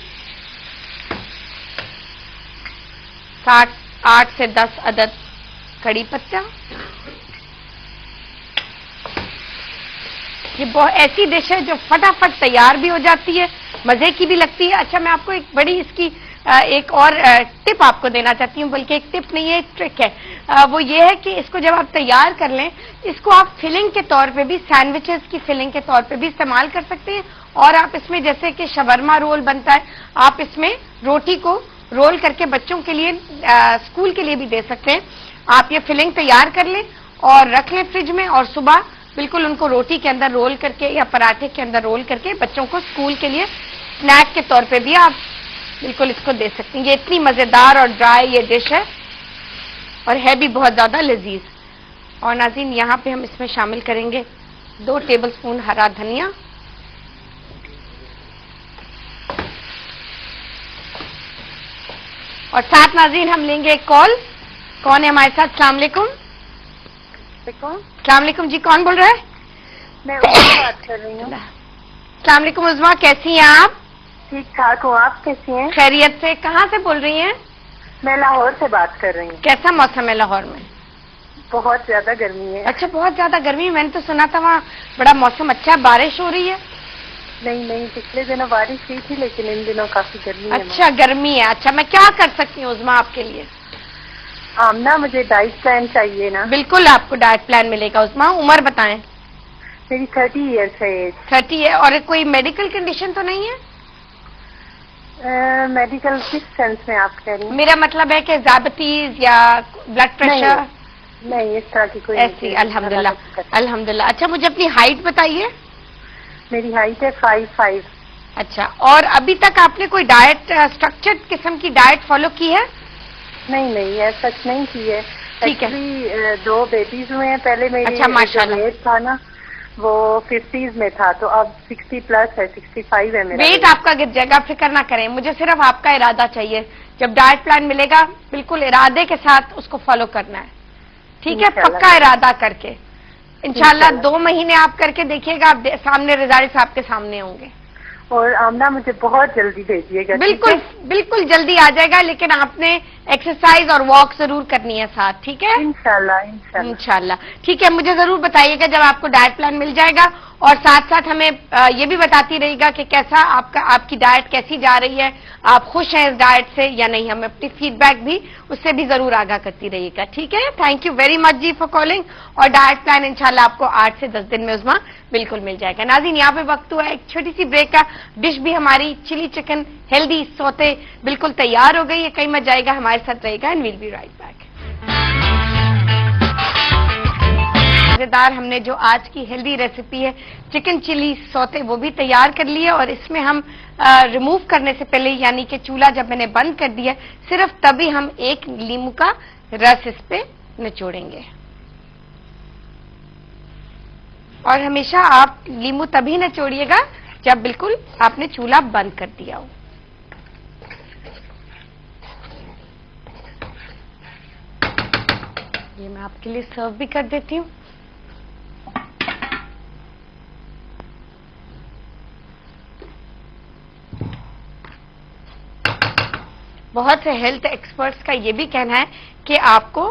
[SPEAKER 1] 8 से 10 अदद कड़ी पत्ता। ये बहुत ऐसी डिश है जो फटाफट तैयार भी हो जाती है, मजे की भी लगती है। अच्छा, मैं आपको एक बड़ी इसकी एक और टिप आपको देना चाहती हूँ, बल्कि एक टिप नहीं है, एक ट्रिक है। वो ये है कि इसको जब आप तैयार कर लें, इसको आप फिलिंग के तौर पे भी, सैंडविचेस की फिलिंग के तौर पे भी इस्तेमाल कर सकते हैं। और आप इसमें, जैसे कि शवरमा रोल बनता है, आप इसमें रोटी को रोल करके बच्चों के लिए स्कूल के लिए भी दे सकते हैं। आप ये फिलिंग तैयार कर लें और रख लें फ्रिज में, और सुबह बिल्कुल उनको रोटी के अंदर रोल करके या पराठे के अंदर रोल करके बच्चों को स्कूल के लिए स्नैक के तौर पे भी आप बिल्कुल इसको दे सकते हैं। ये इतनी मजेदार और ड्राई ये डिश है और है भी बहुत ज्यादा लजीज। और नाज़रीन, यहाँ पे हम इसमें शामिल करेंगे 2 टेबलस्पून हरा धनिया, और साथ नाज़रीन हम लेंगे एक कॉल। कौन है हमारे साथ? अस्सलाम वालेकुम। अस्सलाम वालेकुम जी, कौन बोल रहा है?
[SPEAKER 2] मैं उज़मा बात कर रही हूँ।
[SPEAKER 1] अस्सलाम वालेकुम उज़मा, कैसी हैं आप?
[SPEAKER 2] ठीक ठाक हूँ, आप कैसी हैं?
[SPEAKER 1] खैरियत से। कहाँ से बोल रही हैं?
[SPEAKER 2] मैं लाहौर से बात कर रही हूँ।
[SPEAKER 1] कैसा मौसम है लाहौर में?
[SPEAKER 2] बहुत ज्यादा गर्मी है।
[SPEAKER 1] अच्छा, बहुत ज्यादा गर्मी है। मैंने तो सुना था वहाँ बड़ा मौसम अच्छा है, बारिश हो रही है।
[SPEAKER 2] नहीं, पिछले दिनों बारिश हुई थी, लेकिन इन दिनों काफी गर्मी है।
[SPEAKER 1] अच्छा, गर्मी है। अच्छा, मैं क्या कर सकती हूँ उज़मा आपके लिए?
[SPEAKER 2] आमना, मुझे डाइट प्लान चाहिए ना।
[SPEAKER 1] बिल्कुल आपको डाइट प्लान मिलेगा उज़मा। उम्र बताएं।
[SPEAKER 2] मेरी 30 ईयर्स है एज।
[SPEAKER 1] 30 है। और कोई मेडिकल कंडीशन तो नहीं है?
[SPEAKER 2] मेडिकल किस सेंस में आप कह रही हैं?
[SPEAKER 1] मेरा मतलब है कि डायबिटीज या ब्लड प्रेशर?
[SPEAKER 2] नहीं, इस तरह की कोई
[SPEAKER 1] ऐसी। अल्हम्दुलिल्लाह, अल्हम्दुलिल्लाह। अच्छा, मुझे अपनी हाइट बताइए।
[SPEAKER 2] मेरी हाइट है 5'5".
[SPEAKER 1] अच्छा, और अभी तक आपने कोई डाइट, स्ट्रक्चर्ड किस्म की डाइट फॉलो की है?
[SPEAKER 2] नहीं, ऐसा सच नहीं की है।
[SPEAKER 1] ठीक है।
[SPEAKER 2] 2 बेबीज हुए हैं। पहले मेरी
[SPEAKER 1] अच्छा, माशाल्लाह।
[SPEAKER 2] वेट था ना, वो 50s में था, तो अब 60 प्लस है, 65 है मेरा
[SPEAKER 1] वेट आपका गिर जाएगा, फिक्र ना करें। मुझे सिर्फ आपका इरादा चाहिए। जब डाइट प्लान मिलेगा, बिल्कुल इरादे के साथ उसको फॉलो करना है, ठीक है? पक्का इरादा करके इंशाल्लाह 2 महीने आप करके देखिएगा, आप सामने रिजल्ट आपके सामने होंगे।
[SPEAKER 2] और आमना, मुझे बहुत जल्दी भेजिएगा।
[SPEAKER 1] बिल्कुल जल्दी आ जाएगा, लेकिन आपने एक्सरसाइज और वॉक जरूर करनी है साथ, ठीक है? इंशाल्लाह। ठीक है, मुझे जरूर बताइएगा जब आपको डाइट प्लान मिल जाएगा, और साथ साथ हमें ये भी बताती रहेगा कि कैसा आपकी डाइट कैसी जा रही है, आप खुश हैं इस डाइट से या नहीं। हमें अपनी फीडबैक भी उससे भी जरूर आगाह करती रहिएगा, ठीक है? Thank you very much ji for calling. और डाइट प्लान इंशाल्लाह आपको 8 से 10 दिन में उज़मा बिल्कुल मिल जाएगा। नाज़रीन, यहाँ पे वक्त हुआ एक छोटी सी ब्रेक का। डिश भी हमारी चिली चिकन हेल्दी सौते बिल्कुल तैयार हो गई है। कहीं मत जाएगा, हमारे साथ रहेगा, and will be right back. मजेदार हमने जो आज की हेल्दी रेसिपी है चिकन चिली सौते, वो भी तैयार कर ली है। और इसमें हम रिमूव करने से पहले, यानी कि चूल्हा जब मैंने बंद कर दिया, सिर्फ तभी हम 1 नींबू का रस इस पे निचोड़ेंगे। और हमेशा आप नींबू तभी निचोड़िएगा जब बिल्कुल आपने चूल्हा बंद कर दिया हो। ये मैं आपके लिए सर्व भी कर देती हूँ। बहुत से हेल्थ एक्सपर्ट्स का ये भी कहना है कि आपको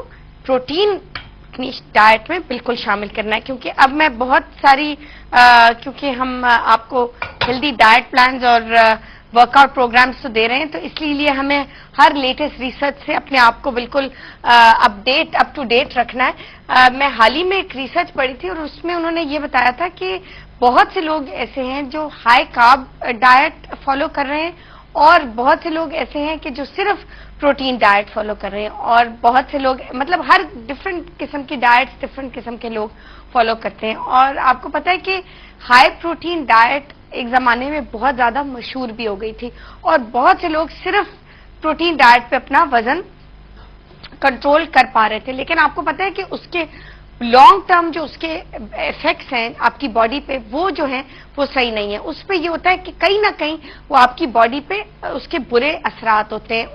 [SPEAKER 1] प्रोटीन अपनी डाइट में बिल्कुल शामिल करना है, क्योंकि अब मैं बहुत सारी क्योंकि हम आपको हेल्दी डाइट प्लान्स और वर्कआउट प्रोग्राम्स तो दे रहे हैं, तो इसलिए हमें हर लेटेस्ट रिसर्च से अपने आप को बिल्कुल अप टू डेट रखना है। मैं हाल ही में एक रिसर्च पढ़ी थी और उसमें उन्होंने ये बताया था कि बहुत से लोग ऐसे हैं जो हाई कार्ब डाइट फॉलो कर रहे हैं और बहुत से लोग ऐसे हैं कि जो सिर्फ प्रोटीन डाइट फॉलो कर रहे हैं, और बहुत से लोग मतलब हर डिफरेंट किस्म की डाइट्स डिफरेंट किस्म के लोग फॉलो करते हैं। और आपको पता है कि हाई प्रोटीन डाइट एक जमाने में बहुत ज्यादा मशहूर भी हो गई थी और बहुत से लोग सिर्फ प्रोटीन डाइट पे अपना वजन कंट्रोल कर पा रहे थे, लेकिन आपको पता है कि उसके लॉन्ग टर्म जो उसके इफेक्ट्स हैं आपकी बॉडी पे वो जो हैं वो सही नहीं है। उस पे ये होता है कि कहीं ना कहीं वो आपकी बॉडी पे उसके बुरे असरात होते हैं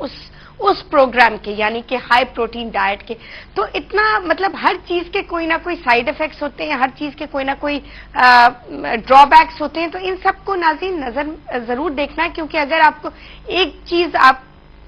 [SPEAKER 1] उस प्रोग्राम के, यानी कि हाई प्रोटीन डाइट के। तो इतना मतलब हर चीज के कोई ना कोई साइड इफेक्ट्स होते हैं, हर चीज के कोई ना कोई ड्रॉबैक्स होते हैं, तो इन सबको नाज़रीन नजर जरूर देखना है, क्योंकि अगर आपको एक चीज आप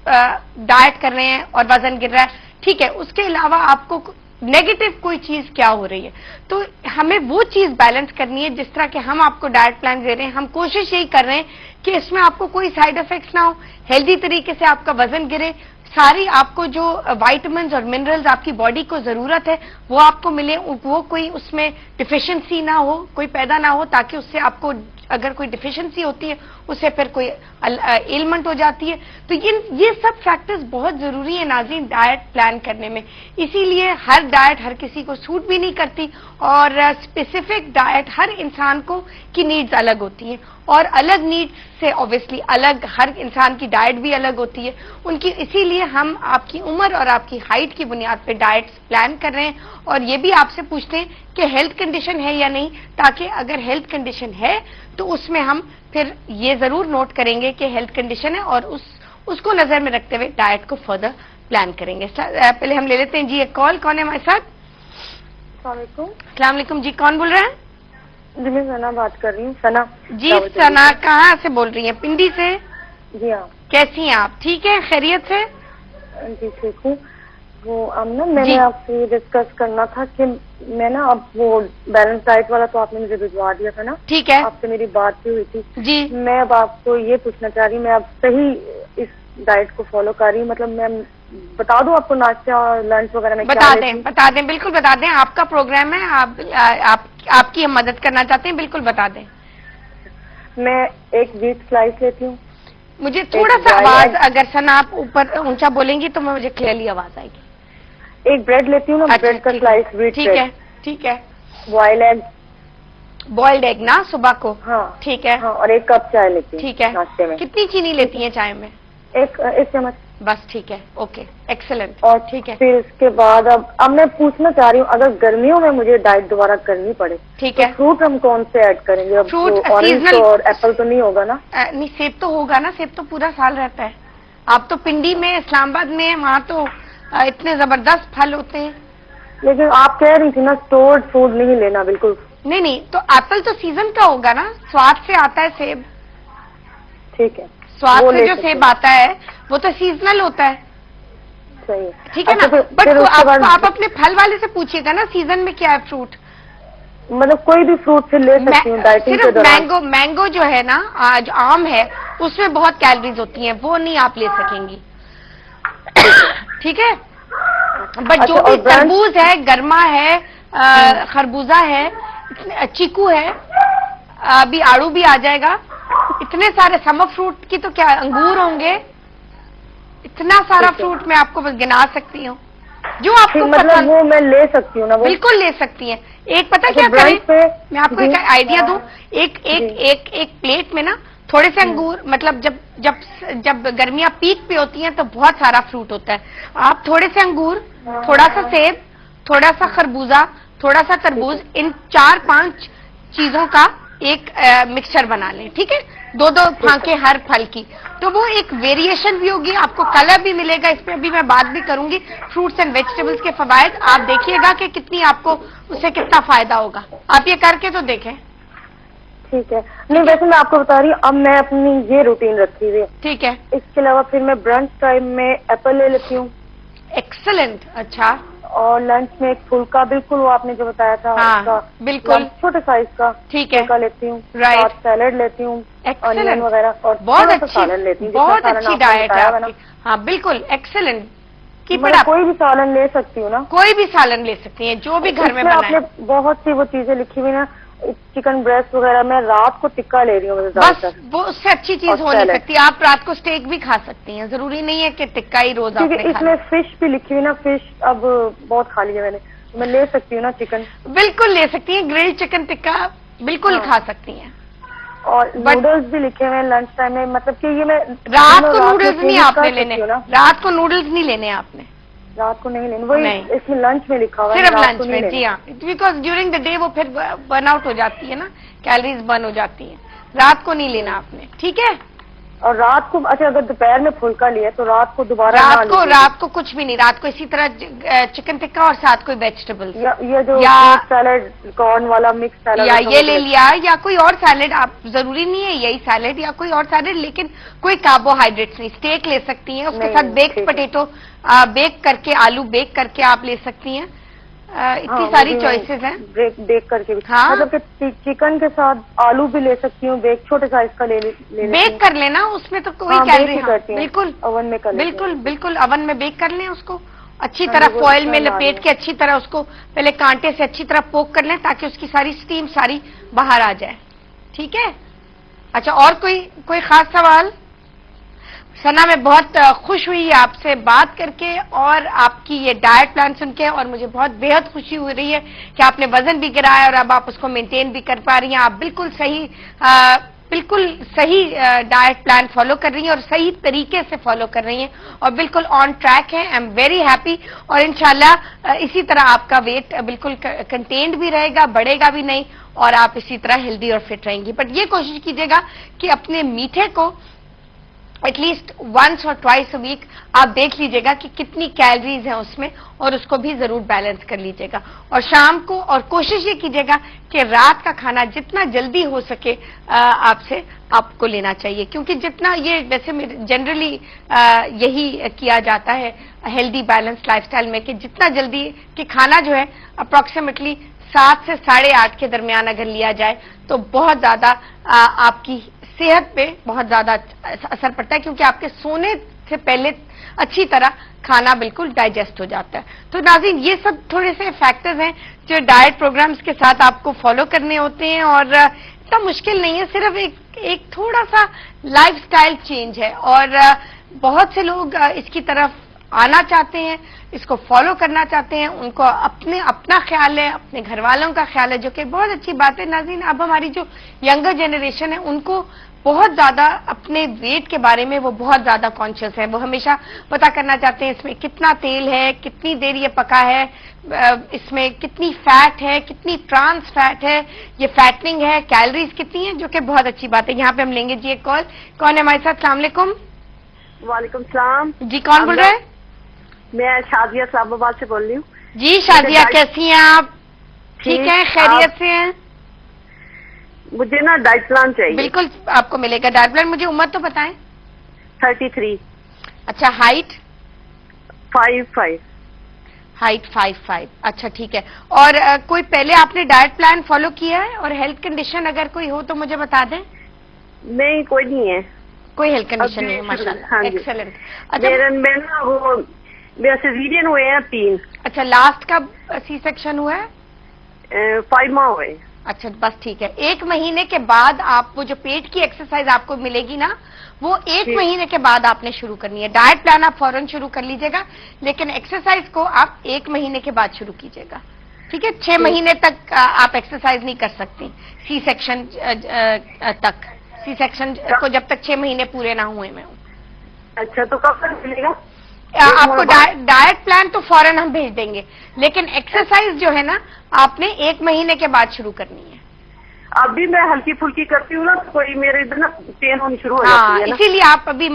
[SPEAKER 1] डाइट कर रहे हैं और वजन गिर रहा है, ठीक है, उसके अलावा आपको नेगेटिव कोई चीज क्या हो रही है, तो हमें वो चीज बैलेंस करनी है। जिस तरह के हम आपको डाइट प्लान दे रहे हैं, हम कोशिश यही कर रहे हैं कि इसमें आपको कोई साइड इफेक्ट्स ना हो, हेल्दी तरीके से आपका वजन गिरे, सारी आपको जो विटामिन्स और मिनरल्स आपकी बॉडी को जरूरत है वो आपको मिले, वो कोई उसमें डिफिशिएंसी ना हो, कोई पैदा ना हो, ताकि उससे आपको अगर कोई डिफिशिएंसी होती है उससे फिर कोई एलिमेंट हो जाती है। तो ये सब फैक्टर्स बहुत जरूरी है नाज़रीन डाइट प्लान करने में। इसीलिए हर डाइट हर किसी को सूट भी नहीं करती और स्पेसिफिक डाइट हर इंसान को की नीड्स अलग होती हैं और अलग नीड्स से ऑब्वियसली अलग हर इंसान की डाइट भी अलग होती है उनकी। इसीलिए हम आपकी उम्र और आपकी हाइट की बुनियाद पे डाइट्स प्लान कर रहे हैं और ये भी आपसे पूछते हैं कि हेल्थ कंडीशन है या नहीं, ताकि अगर हेल्थ कंडीशन है तो उसमें हम फिर ये जरूर नोट करेंगे कि हेल्थ कंडीशन है और उसको नजर में रखते हुए डाइट को फर्दर प्लान करेंगे। पहले हम ले लेते हैं जी एक कॉल। कौन है हमारे साथ? अस्सलाम वालेकुम जी, कौन बोल रहे हैं?
[SPEAKER 2] जी मैं सना बात कर रही हूँ। सना
[SPEAKER 1] जी, सना कहाँ से बोल रही हैं? पिंडी से?
[SPEAKER 2] जी हाँ।
[SPEAKER 1] कैसी हैं आप? ठीक है, खैरियत से?
[SPEAKER 2] जी ठीक हूँ। वो अब ना मैंने आपसे ये डिस्कस करना था कि मैं ना अब वो बैलेंस डाइट वाला तो आपने मुझे भिजवा दिया था ना,
[SPEAKER 1] ठीक है,
[SPEAKER 2] आपसे मेरी बात भी हुई थी
[SPEAKER 1] जी।
[SPEAKER 2] मैं अब आपको ये पूछना चाह रही हूँ, मैं अब सही इस डाइट को फॉलो कर रही हूँ? मतलब मैं बता दूं आपको नाश्ता और लंच वगैरह में
[SPEAKER 1] बता दें, बिल्कुल बता दें। आपका प्रोग्राम है, आपकी हम मदद करना चाहते हैं, बिल्कुल बता दें।
[SPEAKER 2] मैं एक व्हीट स्लाइस लेती हूँ।
[SPEAKER 1] मुझे थोड़ा सा आवाज अगर सना आप ऊपर ऊंचा बोलेंगी तो मुझे क्लियरली आवाज आएगी।
[SPEAKER 2] एक ब्रेड लेती हूँ ना, ब्रेड का स्लाइस, व्हीट
[SPEAKER 1] ठीक है, ठीक है।
[SPEAKER 2] बॉइल्ड एग
[SPEAKER 1] ना सुबह को? हाँ ठीक है।
[SPEAKER 2] हाँ, और एक कप चाय लेती हूँ।
[SPEAKER 1] ठीक है।
[SPEAKER 2] नाश्ते में
[SPEAKER 1] कितनी चीनी लेती हैं चाय में?
[SPEAKER 2] एक चम्मच
[SPEAKER 1] बस। ठीक है, ओके, एक्सेलेंट।
[SPEAKER 2] और ठीक है, फिर इसके बाद अब मैं पूछना चाह रही हूँ, अगर गर्मियों में मुझे डाइट दोबारा करनी पड़े,
[SPEAKER 1] ठीक है,
[SPEAKER 2] तो फ्रूट हम कौन से ऐड करेंगे? अब
[SPEAKER 1] फ्रूट
[SPEAKER 2] ऑरेंज और एप्पल तो नहीं होगा ना?
[SPEAKER 1] नहीं, सेब तो होगा ना, सेब तो पूरा साल रहता है। आप तो पिंडी में, इस्लामाबाद में, वहाँ तो इतने जबरदस्त फल होते हैं।
[SPEAKER 2] लेकिन आप कह रही थी ना स्टोर्ड फूड नहीं लेना बिल्कुल।
[SPEAKER 1] नहीं, तो एप्पल तो सीजन का होगा ना, स्वाद से आता है सेब।
[SPEAKER 2] ठीक है,
[SPEAKER 1] स्वाद से जो सेब आता है वो तो सीजनल होता है।
[SPEAKER 2] सही है,
[SPEAKER 1] ठीक है ना। बट आप अपने फल वाले से पूछिएगा ना सीजन में क्या है फ्रूट।
[SPEAKER 2] मतलब कोई भी फ्रूट से ले सकती हूँ डाइटिंग के दौरान?
[SPEAKER 1] मैंगो जो है ना, आज आम है, उसमें बहुत कैलोरीज होती हैं, वो नहीं आप ले सकेंगी। ठीक है। बट जो भी तरबूज है, गर्मा है, खरबूजा है, चीकू है, अभी आड़ू भी आ जाएगा, इतने सारे समर फ्रूट की तो क्या, अंगूर होंगे, इतना सारा फ्रूट मैं आपको बस गिना सकती हूँ जो आपको
[SPEAKER 2] मतलब वो मैं ले सकती हूँ ना? वो
[SPEAKER 1] बिल्कुल ले सकती हैं। एक पता क्या करें, मैं आपको एक आइडिया दूं, एक प्लेट में ना थोड़े से अंगूर, मतलब जब गर्मियां पीक पे होती हैं तो बहुत सारा फ्रूट होता है। आप थोड़े से अंगूर, थोड़ा सा सेब, थोड़ा सा खरबूजा, थोड़ा सा तरबूज, इन 4-5 चीजों का एक मिक्सचर बना लें। ठीक है, 2-2 फांके हर फल की, तो वो एक वेरिएशन भी होगी, आपको कलर भी मिलेगा। इस पे अभी मैं बात भी करूंगी फ्रूट्स एंड वेजिटेबल्स के फवायद। आप देखिएगा कि कितनी आपको उससे कितना फायदा होगा। आप ये करके तो देखें।
[SPEAKER 2] ठीक है। नहीं वैसे मैं आपको बता रही हूँ, अब मैं अपनी ये रूटीन रखी हुई है।
[SPEAKER 1] ठीक है।
[SPEAKER 2] इसके अलावा फिर मैं ब्रंच टाइम में एप्पल ले लेती हूँ।
[SPEAKER 1] एक्सेलेंट। अच्छा।
[SPEAKER 2] और लंच में एक फुल्का, बिल्कुल वो आपने जो बताया था,
[SPEAKER 1] हाँ, बिल्कुल
[SPEAKER 2] छोटे साइज का
[SPEAKER 1] ठीक है
[SPEAKER 2] फुल्का लेती हूँ।
[SPEAKER 1] राइट।
[SPEAKER 2] सैलेड लेती हूँ, ऑनियन वगैरह, और
[SPEAKER 1] बहुत अच्छी
[SPEAKER 2] सालन लेती हूँ।
[SPEAKER 1] बहुत अच्छी डाइट है आपकी। हाँ बिल्कुल एक्सेलेंट।
[SPEAKER 2] कोई भी सालन ले सकती हूँ ना?
[SPEAKER 1] कोई भी सालन ले सकती है, जो भी घर में बनाए।
[SPEAKER 2] आपने बहुत सी वो चीजें लिखी हुई ना, चिकन ब्रेस्ट वगैरह, मैं रात को टिक्का ले रही हूँ
[SPEAKER 1] बस, वो उससे अच्छी चीज हो नहीं सकती। आप रात को स्टेक भी खा सकती हैं, जरूरी नहीं है कि टिक्का ही रोज आपने खाना।
[SPEAKER 2] इसमें फिश भी लिखी हुई ना, फिश अब बहुत खा लिया मैंने, मैं ले सकती हूँ ना चिकन?
[SPEAKER 1] बिल्कुल ले सकती हैं, ग्रिल्ड चिकन टिक्का बिल्कुल खा सकती हैं।
[SPEAKER 2] और नूडल्स भी लिखे हुए हैं लंच टाइम में, मतलब कि ये मैं
[SPEAKER 1] रात को नूडल्स नहीं आपने लेने, रात को नूडल्स नहीं लेने आपने,
[SPEAKER 2] रात को नहीं लेने, वही इसमें लंच में लिखा हुआ है
[SPEAKER 1] सिर्फ लंच में। जी हाँ, बिकॉज ड्यूरिंग द डे वो फिर बर्न आउट हो जाती है ना, कैलोरीज बर्न हो जाती है। रात को नहीं लेना आपने, ठीक है?
[SPEAKER 2] और रात को, अच्छा अगर दोपहर में फुल्का लिया तो रात को दोबारा
[SPEAKER 1] रात को कुछ भी नहीं, रात को इसी तरह चिकन टिक्का और साथ कोई वेजिटेबल्स,
[SPEAKER 2] ये जो सैलेड, कॉर्न वाला मिक्स सैलेड,
[SPEAKER 1] या ये ले लिया, या कोई और सैलेड। आप जरूरी नहीं है यही सैलेड या कोई और सैलेड, लेकिन कोई कार्बोहाइड्रेट्स नहीं। स्टेक ले सकती हैं, उसके साथ बेक्ड पोटेटो बेक करके, आलू बेक करके आप ले सकती हैं। इतनी सारी चॉइसेस हैं
[SPEAKER 2] बेक करके भी।
[SPEAKER 1] हाँ,
[SPEAKER 2] मतलब कि चिकन के साथ आलू भी ले सकती हूँ, बेक छोटे साइज का ले
[SPEAKER 1] बेक कर लेना, उसमें तो कोई कैलोरी। बिल्कुल
[SPEAKER 2] ओवन में कर,
[SPEAKER 1] बिल्कुल ओवन में बेक कर लें उसको, अच्छी तरह फॉइल में लपेट के अच्छी तरह उसको पहले कांटे से अच्छी तरह पोक कर लें, ताकि उसकी सारी स्टीम सारी बाहर आ जाए। ठीक है? अच्छा, और कोई खास सवाल? सना, मैं बहुत खुश हुई आपसे बात करके और आपकी ये डाइट प्लान सुन के, और मुझे बहुत बेहद खुशी हो रही है कि आपने वजन भी गिराया और अब आप उसको मेंटेन भी कर पा रही हैं। आप बिल्कुल सही डाइट प्लान फॉलो कर रही हैं और सही तरीके से फॉलो कर रही हैं और बिल्कुल ऑन ट्रैक हैं। आई एम वेरी हैप्पी, और इंशाल्लाह इसी तरह आपका वेट बिल्कुल कंटेन्ड भी रहेगा, बढ़ेगा भी नहीं, और आप इसी तरह हेल्दी और फिट रहेंगी। बट ये कोशिश कीजिएगा कि अपने मीठे को एटलीस्ट वंस और ट्वाइस अ वीक आप देख लीजिएगा कि कितनी कैलोरीज हैं उसमें, और उसको भी जरूर बैलेंस कर लीजिएगा। और शाम को, और कोशिश ये कीजिएगा कि रात का खाना जितना जल्दी हो सके आपसे आपको लेना चाहिए, क्योंकि जितना ये वैसे जनरली यही किया जाता है हेल्दी बैलेंस लाइफस्टाइल में, कि जितना जल्दी कि खाना जो है अप्रोक्सीमेटली 7 से 8:30 के दरमियान अगर लिया जाए तो बहुत ज्यादा आपकी सेहत पे बहुत ज्यादा असर पड़ता है, क्योंकि आपके सोने से पहले अच्छी तरह खाना बिल्कुल डाइजेस्ट हो जाता है। तो नाज़रीन, ये सब थोड़े से फैक्टर्स हैं जो डाइट प्रोग्राम्स के साथ आपको फॉलो करने होते हैं, और इतना मुश्किल नहीं है, सिर्फ एक थोड़ा सा लाइफस्टाइल चेंज है। और बहुत से लोग इसकी तरफ आना चाहते हैं, इसको फॉलो करना चाहते हैं, उनको अपना ख्याल है, अपने घर वालों का ख्याल है, जो कि बहुत अच्छी बात है। नाज़रीन, अब हमारी जो यंगर जनरेशन है उनको बहुत ज्यादा अपने वेट के बारे में वो बहुत ज्यादा कॉन्शियस है। वो हमेशा पता करना चाहते हैं इसमें कितना तेल है, कितनी देर ये पका है, इसमें कितनी फैट है, कितनी ट्रांस फैट है, ये फैटनिंग है, कैलोरीज कितनी है, जो कि बहुत अच्छी बात है। यहाँ पे हम लेंगे जी एक कॉल। कौन है हमारे साथ? अस्सलाम वालेकुम।
[SPEAKER 2] वालेकुम सलाम
[SPEAKER 1] जी, कौन बोल रहे हैं?
[SPEAKER 2] मैं शादिया इस्लामाबाद से बोल रही हूँ।
[SPEAKER 1] जी शादिया, कैसी हैं आप? ठीक है, खैरियत से हैं?
[SPEAKER 2] मुझे ना डाइट प्लान चाहिए।
[SPEAKER 1] बिल्कुल आपको मिलेगा डाइट प्लान। मुझे उम्र तो बताएं।
[SPEAKER 2] 33।
[SPEAKER 1] अच्छा, हाइट?
[SPEAKER 2] 5'5".
[SPEAKER 1] हाइट 5'5". अच्छा ठीक है। और कोई पहले आपने डाइट प्लान फॉलो किया है? और हेल्थ कंडीशन अगर कोई हो तो मुझे बता दें।
[SPEAKER 2] नहीं, कोई नहीं है।
[SPEAKER 1] कोई हेल्थ कंडीशन नहीं है, माशाल्लाह, एक्सेलेंट। अच्छा,
[SPEAKER 2] मेरा सिजेरियन हुए हैं 3।
[SPEAKER 1] अच्छा, लास्ट कब सी सेक्शन हुआ है?
[SPEAKER 2] 5 माह हुए।
[SPEAKER 1] अच्छा, बस ठीक है। 1 महीने के बाद आप वो जो पेट की एक्सरसाइज आपको मिलेगी ना, वो 1 महीने के बाद आपने शुरू करनी है। डाइट प्लान आप फौरन शुरू कर लीजिएगा, लेकिन एक्सरसाइज को आप 1 महीने के बाद शुरू कीजिएगा। ठीक है? 6 महीने तक आप एक्सरसाइज नहीं कर सकती सी सेक्शन तक। सी सेक्शन को जब तक 6 महीने पूरे ना हुए मैं हूँ।
[SPEAKER 2] अच्छा, तो कब तक मिलेगा?
[SPEAKER 1] आपको डाइट प्लान तो फौरन हम भेज देंगे, लेकिन एक्सरसाइज जो है ना आपने 1 महीने के बाद शुरू करनी है।
[SPEAKER 3] अब भी मैं हल्की फुल्की करती हूँ ना, तो कोई मेरे इधर ना पेन होनी शुरू हो जाती है ना।
[SPEAKER 1] इसीलिए आप अभी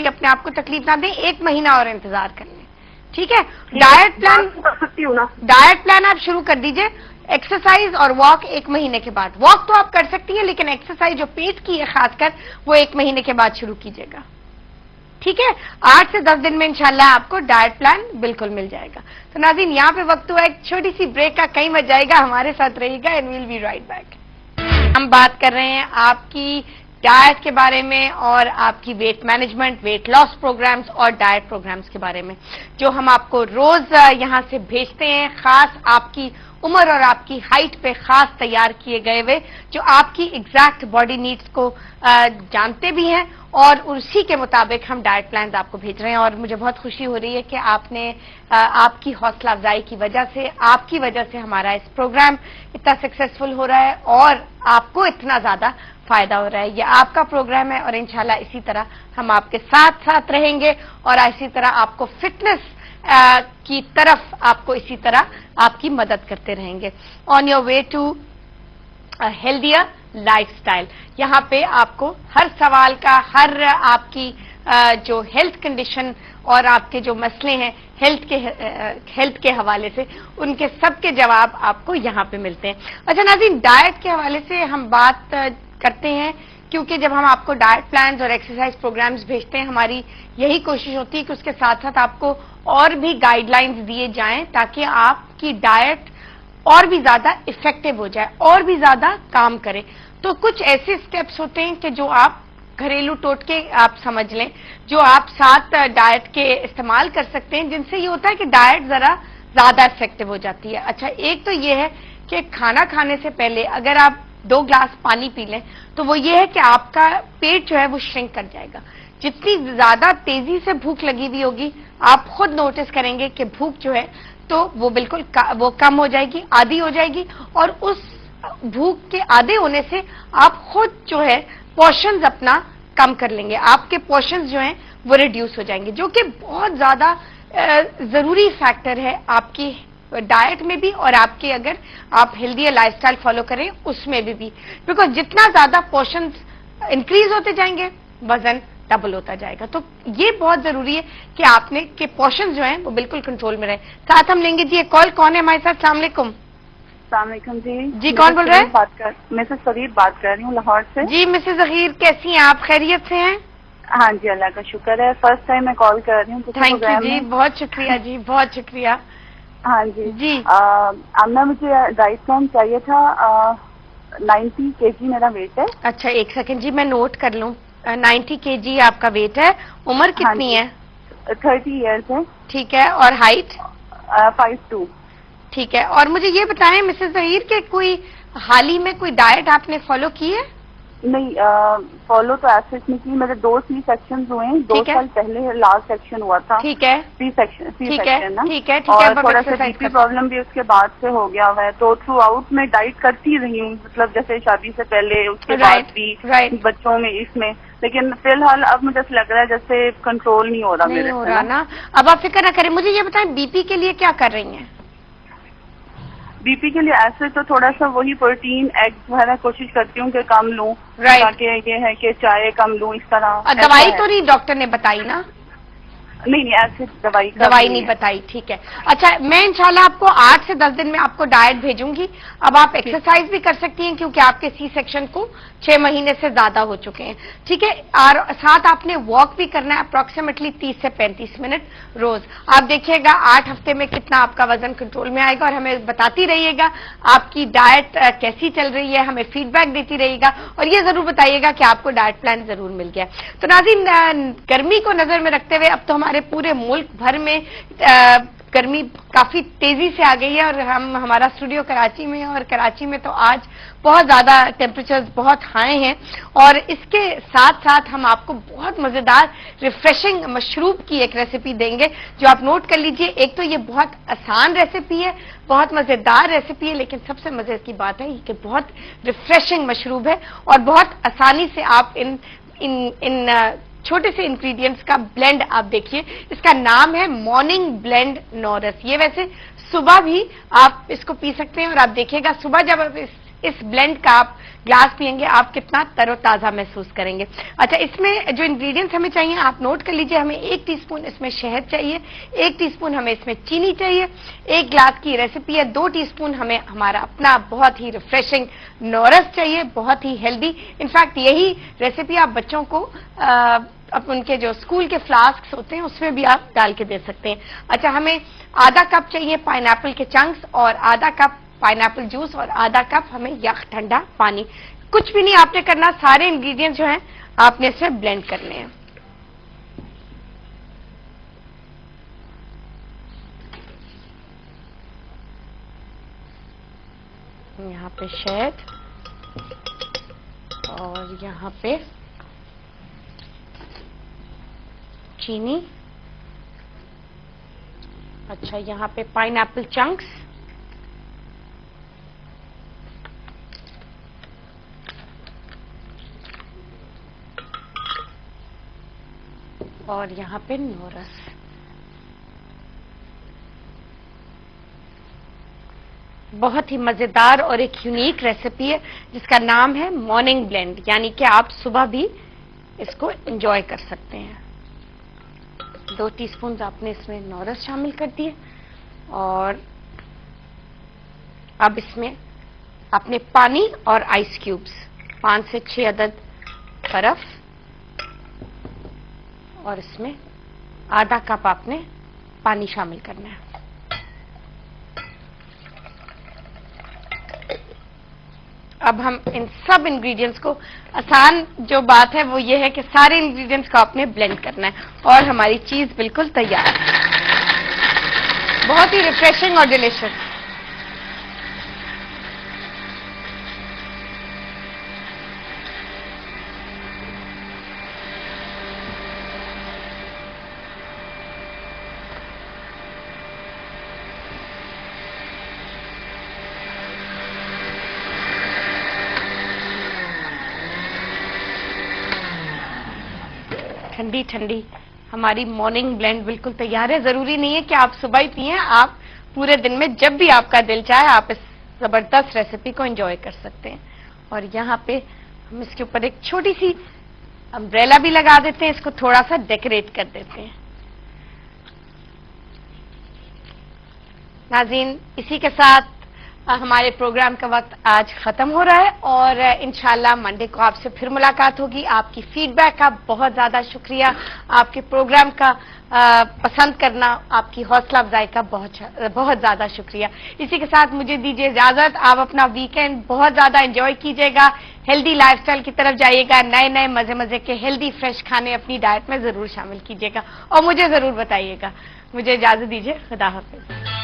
[SPEAKER 1] अपने आप को तकलीफ ना दें, 1 महीना और इंतजार कर लें, ठीक है। डाइट प्लान
[SPEAKER 3] कर सकती हूँ ना,
[SPEAKER 1] डाइट प्लान आप शुरू कर दीजिए। एक्सरसाइज और वॉक 1 महीने के बाद। वॉक तो आप कर सकती हैं, लेकिन एक्सरसाइज जो पेट की है खासकर, वो 1 महीने के बाद शुरू कीजिएगा, ठीक है। 8 से 10 दिन में इंशाल्लाह आपको डाइट प्लान बिल्कुल मिल जाएगा। तो नाज़रीन, यहाँ पे वक्त हुआ एक छोटी सी ब्रेक का, कहीं मत जाएगा, हमारे साथ रहिएगा and will be right back. हम बात कर रहे हैं आपकी डाइट के बारे में और आपकी weight management, weight loss programs और डाइट प्रोग्राम्स के बारे में, जो हम आपको रोज यहाँ से भेजते हैं, खास आपकी उम्र और आपकी हाइट पे खास तैयार किए गए हुए, जो आपकी एग्जैक्ट बॉडी नीड्स को जानते भी हैं, और उसी के मुताबिक हम डाइट प्लान्स आपको भेज रहे हैं। और मुझे बहुत खुशी हो रही है कि आपकी हौसला अफजाई की वजह से, आपकी वजह से हमारा इस प्रोग्राम इतना सक्सेसफुल हो रहा है और आपको इतना ज्यादा फायदा हो रहा है। ये आपका प्रोग्राम है और इंशाल्लाह इसी तरह हम आपके साथ साथ रहेंगे और इसी तरह आपको फिटनेस की तरफ आपको इसी तरह आपकी मदद करते रहेंगे। On your way to healthier lifestyle, यहाँ पे आपको हर सवाल का, हर आपकी जो हेल्थ कंडीशन और आपके जो मसले हैं हेल्थ के हवाले से, उनके सबके जवाब आपको यहाँ पे मिलते हैं। अच्छा नाज़रीन, डाइट के हवाले से हम बात करते हैं, क्योंकि जब हम आपको डाइट प्लान्स और एक्सरसाइज प्रोग्राम्स भेजते हैं, हमारी यही कोशिश होती है कि उसके साथ साथ आपको और भी गाइडलाइंस दिए जाएं, ताकि आपकी डाइट और भी ज्यादा इफेक्टिव हो जाए, और भी ज्यादा काम करे। तो कुछ ऐसे स्टेप्स होते हैं कि जो आप घरेलू टोटके आप समझ लें, जो आप साथ डाइट के इस्तेमाल कर सकते हैं, जिनसे ये होता है कि डाइट जरा ज्यादा इफेक्टिव हो जाती है। अच्छा, एक तो ये है कि खाना खाने से पहले अगर आप 2 ग्लास पानी पी लें, तो वो ये है कि आपका पेट जो है वो श्रिंक कर जाएगा। जितनी ज्यादा तेजी से भूख लगी हुई होगी, आप खुद नोटिस करेंगे कि भूख जो है तो वो बिल्कुल वो कम हो जाएगी, आधी हो जाएगी, और उस भूख के आधे होने से आप खुद जो है पोर्शंस अपना कम कर लेंगे, आपके पोर्शंस जो हैं वो रिड्यूस हो जाएंगे, जो कि बहुत ज्यादा जरूरी फैक्टर है आपकी डाइट में भी और आपके अगर आप हेल्दी लाइफस्टाइल फॉलो करें उसमें भी। बिकॉज जितना ज्यादा पोर्शंस इंक्रीज होते जाएंगे, वजन डबल होता जाएगा। तो ये बहुत जरूरी है कि आपने के पोर्शंस जो हैं वो बिल्कुल कंट्रोल में रहे। साथ हम लेंगे जी एक कॉल। कौन है हमारे साथ? अस्सलाम वालेकुम।
[SPEAKER 3] जी,
[SPEAKER 1] कौन बोल रहे हैं?
[SPEAKER 3] मिसेस सगीर बात कर रही हूँ लाहौर से।
[SPEAKER 1] जी मिसेस सगीर, कैसी हैं आप? खैरियत से हैं?
[SPEAKER 3] हाँ जी, अल्लाह का शुक्र है। फर्स्ट टाइम मैं कॉल कर रही हूँ।
[SPEAKER 1] थैंक यू जी, बहुत शुक्रिया जी, बहुत शुक्रिया।
[SPEAKER 3] हाँ जी
[SPEAKER 1] जी।
[SPEAKER 3] आमना, मुझे डाइट प्लान चाहिए था। 90 kg मेरा वेट है।
[SPEAKER 1] अच्छा, एक सेकंड जी, मैं नोट कर लूँ। 90 kg आपका वेट है। उम्र कितनी है?
[SPEAKER 3] 30 ईयर्स है।
[SPEAKER 1] ठीक है। और हाइट?
[SPEAKER 3] 5'2".
[SPEAKER 1] ठीक है। और मुझे ये बताएं मिसेस जहीर के कोई हाल ही में कोई डाइट आपने फॉलो की है?
[SPEAKER 3] नहीं, फॉलो तो ऐसे नहीं की। मेरे 2 C-सेक्शन हुए हैं। 2 साल पहले लास्ट सेक्शन हुआ था।
[SPEAKER 1] ठीक है।
[SPEAKER 3] C-सेक्शन
[SPEAKER 1] ठीक है, ठीक है।
[SPEAKER 3] और थोड़ा सा बीपी प्रॉब्लम भी उसके बाद से हो गया हुआ है। तो थ्रू आउट में डाइट करती रही हूँ, मतलब जैसे शादी से पहले, उसके बाद भी, बच्चों में, इसमें। लेकिन फिलहाल अब मुझे लग रहा है जैसे कंट्रोल नहीं हो रहा मेरे।
[SPEAKER 1] हो रहा ना। अब आप फिक्र ना करें। मुझे ये बताएं, बीपी के लिए क्या कर रही हैं?
[SPEAKER 3] बीपी के लिए ऐसे तो थोड़ा सा वही प्रोटीन, एग्स वगैरह कोशिश करती हूँ कि कम लूँ। ताकि ये है कि चाय कम लूँ, इस तरह।
[SPEAKER 1] दवाई तो नहीं डॉक्टर ने बताई ना?
[SPEAKER 3] नहीं, ऐसे दवाई
[SPEAKER 1] नहीं बताई। ठीक है। अच्छा, मैं इंशाल्लाह आपको 8 से 10 दिन में आपको डाइट भेजूंगी। अब आप एक्सरसाइज भी कर सकती हैं, क्योंकि आपके C-सेक्शन को 6 महीने से ज्यादा हो चुके हैं। ठीक है। और साथ आपने वॉक भी करना है, अप्रोक्सीमेटली 30 से 35 मिनट रोज। आप देखिएगा 8 हफ्ते में कितना आपका वजन कंट्रोल में आएगा, और हमें बताती रहिएगा आपकी डाइट कैसी चल रही है, हमें फीडबैक देती रहिएगा, और ये जरूर बताइएगा कि आपको डाइट प्लान जरूर मिल गया। तो नाज़रीन, गर्मी को नजर में रखते हुए अब तो हमारे पूरे मुल्क भर में गर्मी काफी तेजी से आ गई है, और हमारा स्टूडियो कराची में है, और कराची में तो आज बहुत ज्यादा टेम्परेचर्स बहुत हाई हैं। और इसके साथ साथ हम आपको बहुत मजेदार रिफ्रेशिंग मशरूब की एक रेसिपी देंगे, जो आप नोट कर लीजिए। एक तो ये बहुत आसान रेसिपी है, बहुत मजेदार रेसिपी है, लेकिन सबसे मजे की बात है कि बहुत रिफ्रेशिंग मशरूब है, और बहुत आसानी से आप इन छोटे से इंग्रेडिएंट्स का ब्लेंड आप देखिए। इसका नाम है मॉर्निंग ब्लेंड नोरस। ये वैसे सुबह भी आप इसको पी सकते हैं, और आप देखिएगा सुबह जब आप इस ब्लेंड का आप ग्लास पियेंगे आप कितना तरोताजा महसूस करेंगे। अच्छा, इसमें जो इंग्रेडिएंट्स हमें चाहिए आप नोट कर लीजिए। हमें 1 टीस्पून इसमें शहद चाहिए, 1 टीस्पून हमें इसमें चीनी चाहिए, 1 ग्लास की रेसिपी है, 2 टीस्पून हमें हमारा अपना बहुत ही रिफ्रेशिंग नोरस चाहिए, बहुत ही हेल्दी। इनफैक्ट यही रेसिपी आप बच्चों को अब उनके जो स्कूल के फ्लास्क होते हैं उसमें भी आप डाल के दे सकते हैं। अच्छा, हमें आधा कप चाहिए पाइनएप्पल के चंक्स और आधा कप पाइनएप्पल जूस और आधा कप हमें यख ठंडा पानी। कुछ भी नहीं आपने करना, सारे इंग्रेडिएंट्स जो हैं आपने इसमें ब्लेंड करने हैं। यहाँ पे शहद और यहाँ पे चीनी। अच्छा, यहाँ पे पाइनएप्पल चंक्स और यहाँ पे नोरस। बहुत ही मजेदार और एक यूनिक रेसिपी है जिसका नाम है मॉर्निंग ब्लेंड, यानी कि आप सुबह भी इसको एंजॉय कर सकते हैं। 2 टीस्पून आपने इसमें नोरस शामिल कर दिए और अब इसमें आपने पानी और आइस क्यूब्स 5 से 6 अदद बर्फ और इसमें आधा कप आपने पानी शामिल करना है। अब हम इन सब इंग्रेडिएंट्स को, आसान जो बात है वो ये है कि सारे इंग्रेडिएंट्स को आपने ब्लेंड करना है और हमारी चीज बिल्कुल तैयार है, बहुत ही रिफ्रेशिंग और डिलिशियस। ठंडी ठंडी हमारी मॉर्निंग ब्लेंड बिल्कुल तैयार है। जरूरी नहीं है कि आप सुबह ही पिए, आप पूरे दिन में जब भी आपका दिल चाहे आप इस जबरदस्त रेसिपी को एंजॉय कर सकते हैं। और यहाँ पे हम इसके ऊपर एक छोटी सी अम्ब्रेला भी लगा देते हैं, इसको थोड़ा सा डेकोरेट कर देते हैं। नाज़रीन, इसी के साथ हमारे प्रोग्राम का वक्त आज खत्म हो रहा है और इंशाल्लाह मंडे को आपसे फिर मुलाकात होगी। आपकी फीडबैक का बहुत ज्यादा शुक्रिया, आपके प्रोग्राम का पसंद करना, आपकी हौसला अफजाई का बहुत ज्यादा शुक्रिया। इसी के साथ मुझे दीजिए इजाजत। आप अपना वीकेंड बहुत ज्यादा एंजॉय कीजिएगा, हेल्दी लाइफस्टाइल की तरफ जाइएगा, नए नए मजे मजे के हेल्दी फ्रेश खाने अपनी डाइट में जरूर शामिल कीजिएगा और मुझे जरूर बताइएगा। मुझे इजाजत दीजिए, खुदा हाफिज।